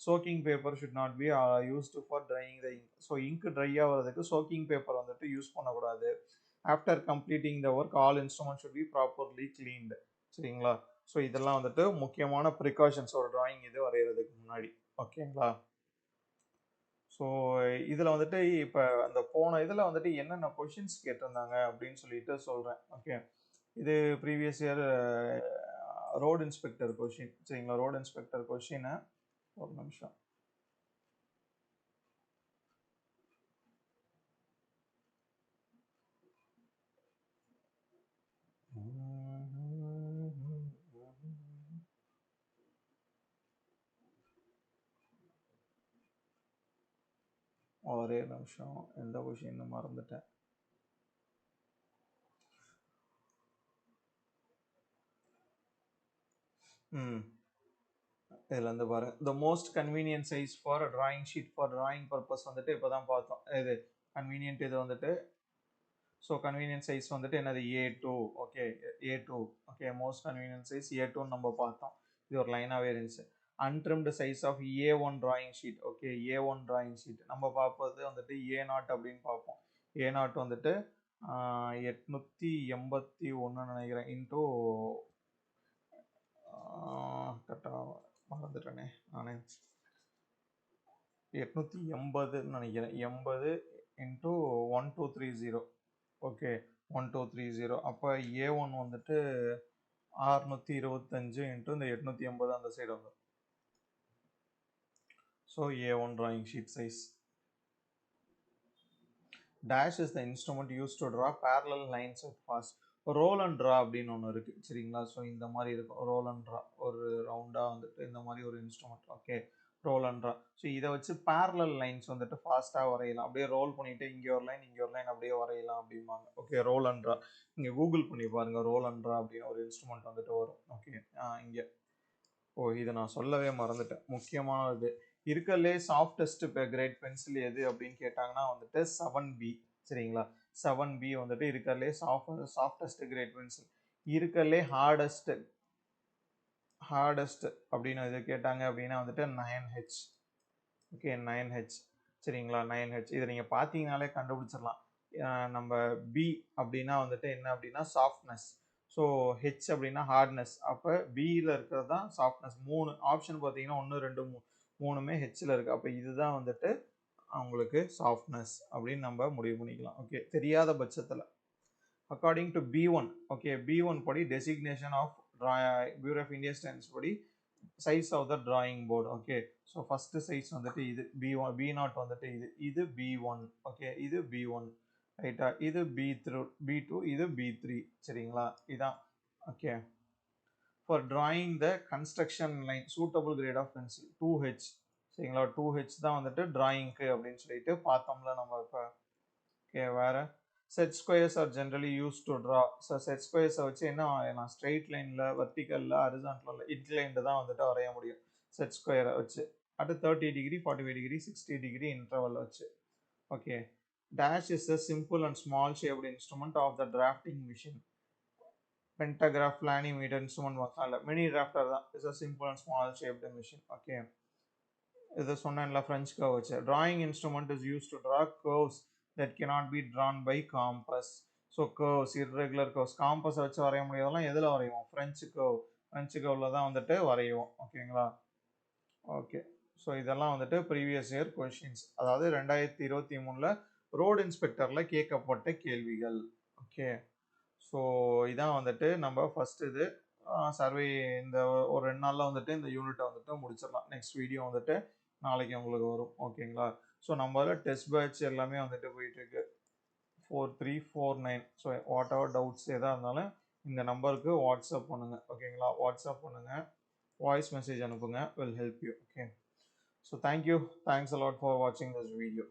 Soaking paper should not be used for drying the ink. So ink dry ஆகிறதுக்கு சோக்கிங் பேப்பர் வந்துட்டு யூஸ் பண்ணக்கூடாது. After completing the work all instrument should be properly cleaned. சரிங்களா? ஸோ இதெல்லாம் வந்துட்டு முக்கியமான ப்ரிகாஷன்ஸ் ஒரு டிராயிங் இது வரைகிறதுக்கு முன்னாடி. ஓகேங்களா? ஸோ இதில் வந்துட்டு இப்போ அந்த போன இதில் வந்துட்டு என்னென்ன கொஷின்ஸ் கேட்டிருந்தாங்க அப்படின்னு சொல்லிட்டு சொல்கிறேன். ஓகே, இது previous year road inspector question. சரிங்களா? ரோடு இன்ஸ்பெக்டர் கொஷினை ஒரு நிமிஷம். ஒரே நிமிஷம், எந்த கொஷின்னு மறந்துட்டேன். இதில் வந்து பாருங்க, the most convenient size for drawing sheet for drawing purpose வந்துட்டு இப்போ தான் பார்த்தோம். இது கன்வீனியன்ட் இது வந்துட்டு. ஸோ கன்வீனியன்ட் சைஸ் வந்துட்டு என்னது? A2. Okay, A2. Okay, most convenient size A2 நம்ம பார்த்தோம். இது ஒரு லைனாகவே இருந்துச்சு. Untrimmed size of A1 drawing sheet. Okay, A1 drawing sheet நம்ம பார்ப்பது வந்துட்டு A0 அப்படின்னு பார்ப்போம். A0 வந்துட்டு 881 நினைக்கிறேன் இன்டூ கரெக்டாக மறந்துட்டேனே நானே, 880 நினைக்கிறேன். 80 இன்டூ 1230. ஓகே, 1230. அப்போ A1 வந்துட்டு 625 இன்டூ இந்த 880 அந்த சைடு வந்து. So A1 drawing sheet size. Dash is the instrument used to draw parallel lines at fast. Roll and draw அப்படின்னு ஒன்று இருக்குது. சரிங்களா? ஸோ இந்த மாதிரி இருக்கும் ரோல் அண்ட் ட்ரா. ஒரு ரவுண்டாக வந்துட்டு இந்த மாதிரி ஒரு instrument. Okay, roll and draw. So இதை வச்சு பேரலல் லைன்ஸ் வந்துட்டு ஃபாஸ்ட்டாக வரையலாம். அப்படியே ரோல் பண்ணிவிட்டு இங்கே ஒரு லைன் இங்கே ஒரு லைன் அப்படியே வரையலாம் அப்படிம்பாங்க. Okay, roll and draw. இங்கே கூகுள் பண்ணி பாருங்கள், ரோல் அண்ட் ட்ரா அப்படின்னு ஒரு இன்ஸ்ட்ருமெண்ட் வந்துட்டு வரும். ஓகே, இங்கே இதை நான் சொல்லவே மறந்துட்டேன், முக்கியமானது. இருக்கலே சாஃப்டஸ்ட் கிரேட் பென்சில் எது அப்படின்னு கேட்டாங்கன்னா வந்துட்டு 7B. சரிங்களா? 7B வந்துட்டு இருக்கலே சாஃப்டஸ்ட் கிரேட் பென்சில். இருக்கலே ஹார்டஸ்ட் அப்படின்னு இது கேட்டாங்க அப்படின்னா வந்துட்டு 9H. Okay, 9H. சரிங்களா? 9H இதை நீங்கள் பார்த்தீங்கனாலே கண்டுபிடிச்சிடலாம். நம்ம B அப்படின்னா வந்துட்டு என்ன அப்படின்னா சாஃப்ட்னஸ். ஸோ ஹெச் அப்படின்னா ஹார்ட்னஸ். அப்போ பியில் இருக்கிறது தான் சாஃப்ட்னஸ். 3 ஆப்ஷன் பார்த்தீங்கன்னா 1 2 3மே ஹெச்சில் இருக்குது. அப்போ இதுதான் வந்துட்டு அவங்களுக்கு சாஃப்ட்னஸ் அப்படின்னு நம்ம முடிவு பண்ணிக்கலாம். ஓகே, தெரியாத பட்சத்தில் according to B1. Okay, B1 படி designation of bureau of India stands படி size of the drawing board. Okay, so first size வந்துட்டு இது B1. B0 வந்துட்டு இது B1. ஓகே, இது B1 ரைட்டா? இது B2, இது B3. சரிங்களா? இதான். Okay, for drawing the construction line suitable grade of pencil 2H. சரிங்களா? 2H தான் வந்துட்டு டிராயிங்க்கு அப்படின்னு சொல்லிட்டு பார்த்தோம்ல நம்ம இப்போ. ஓகே, வேறு set squares are generally use to draw. So set ஸ்கொயர்ஸை வச்சு என்ன ஸ்ட்ரெயிட் லைனில், வெர்டிக்கலில், ஹரிசான்டலில், இன்க்ளைன்டு தான் வந்துட்டு வரைய முடியும் செட் ஸ்கொயரை வச்சு. அடுத்து 30 டிகிரி, 45 டிகிரி, 60 டிகிரி இன்டர்வல் வச்சு. Okay, dash is a simple and small shaped instrument of the drafting machine. Pentagraph planimeter instrument பார்த்தா மினி டிராஃப்டர் தான். Is a simple and small shaped machine. Okay, இதை சொன்னேன்ல French curve வச்சு. drawing instrument is used to draw curves that cannot be drawn by compass. So curves, irregular curves, காம்பஸை வச்சு வரைய முடியாதெல்லாம் எதில் வரைவோம்? French curve. ஃப்ரெஞ்சு கர்வில் தான் வந்துட்டு வரைவோம். ஓகேங்களா? ஓகே, ஸோ இதெல்லாம் வந்துட்டு ப்ரீவியஸ் இயர் கொஷின்ஸ், அதாவது 2023 ரோடு இன்ஸ்பெக்டரில் கேட்கப்பட்ட கேள்விகள். ஓகே, ஸோ இதான் வந்துட்டு நம்ம ஃபஸ்ட் இது சர்வே. இந்த ஒரு 2 நாளில் வந்துட்டு இந்த யூனிட்டை வந்துட்டு முடிச்சிடலாம். நெக்ஸ்ட் வீடியோ வந்துட்டு நாளைக்கு உங்களுக்கு வரும். ஓகேங்களா? ஸோ நம்ம டெஸ்ட் பேட்ச் எல்லாமே வந்துட்டு போயிட்டுருக்கு 4349. ஸோ வாட் எவர் டவுட்ஸ் எதாக இருந்தாலும் இந்த நம்பருக்கு வாட்ஸ்அப் பண்ணுங்கள். ஓகேங்களா? வாட்ஸ்அப் பண்ணுங்கள், வாய்ஸ் மெசேஜ் அனுப்புங்க, will help you. Okay, so thanks a lot for watching this video.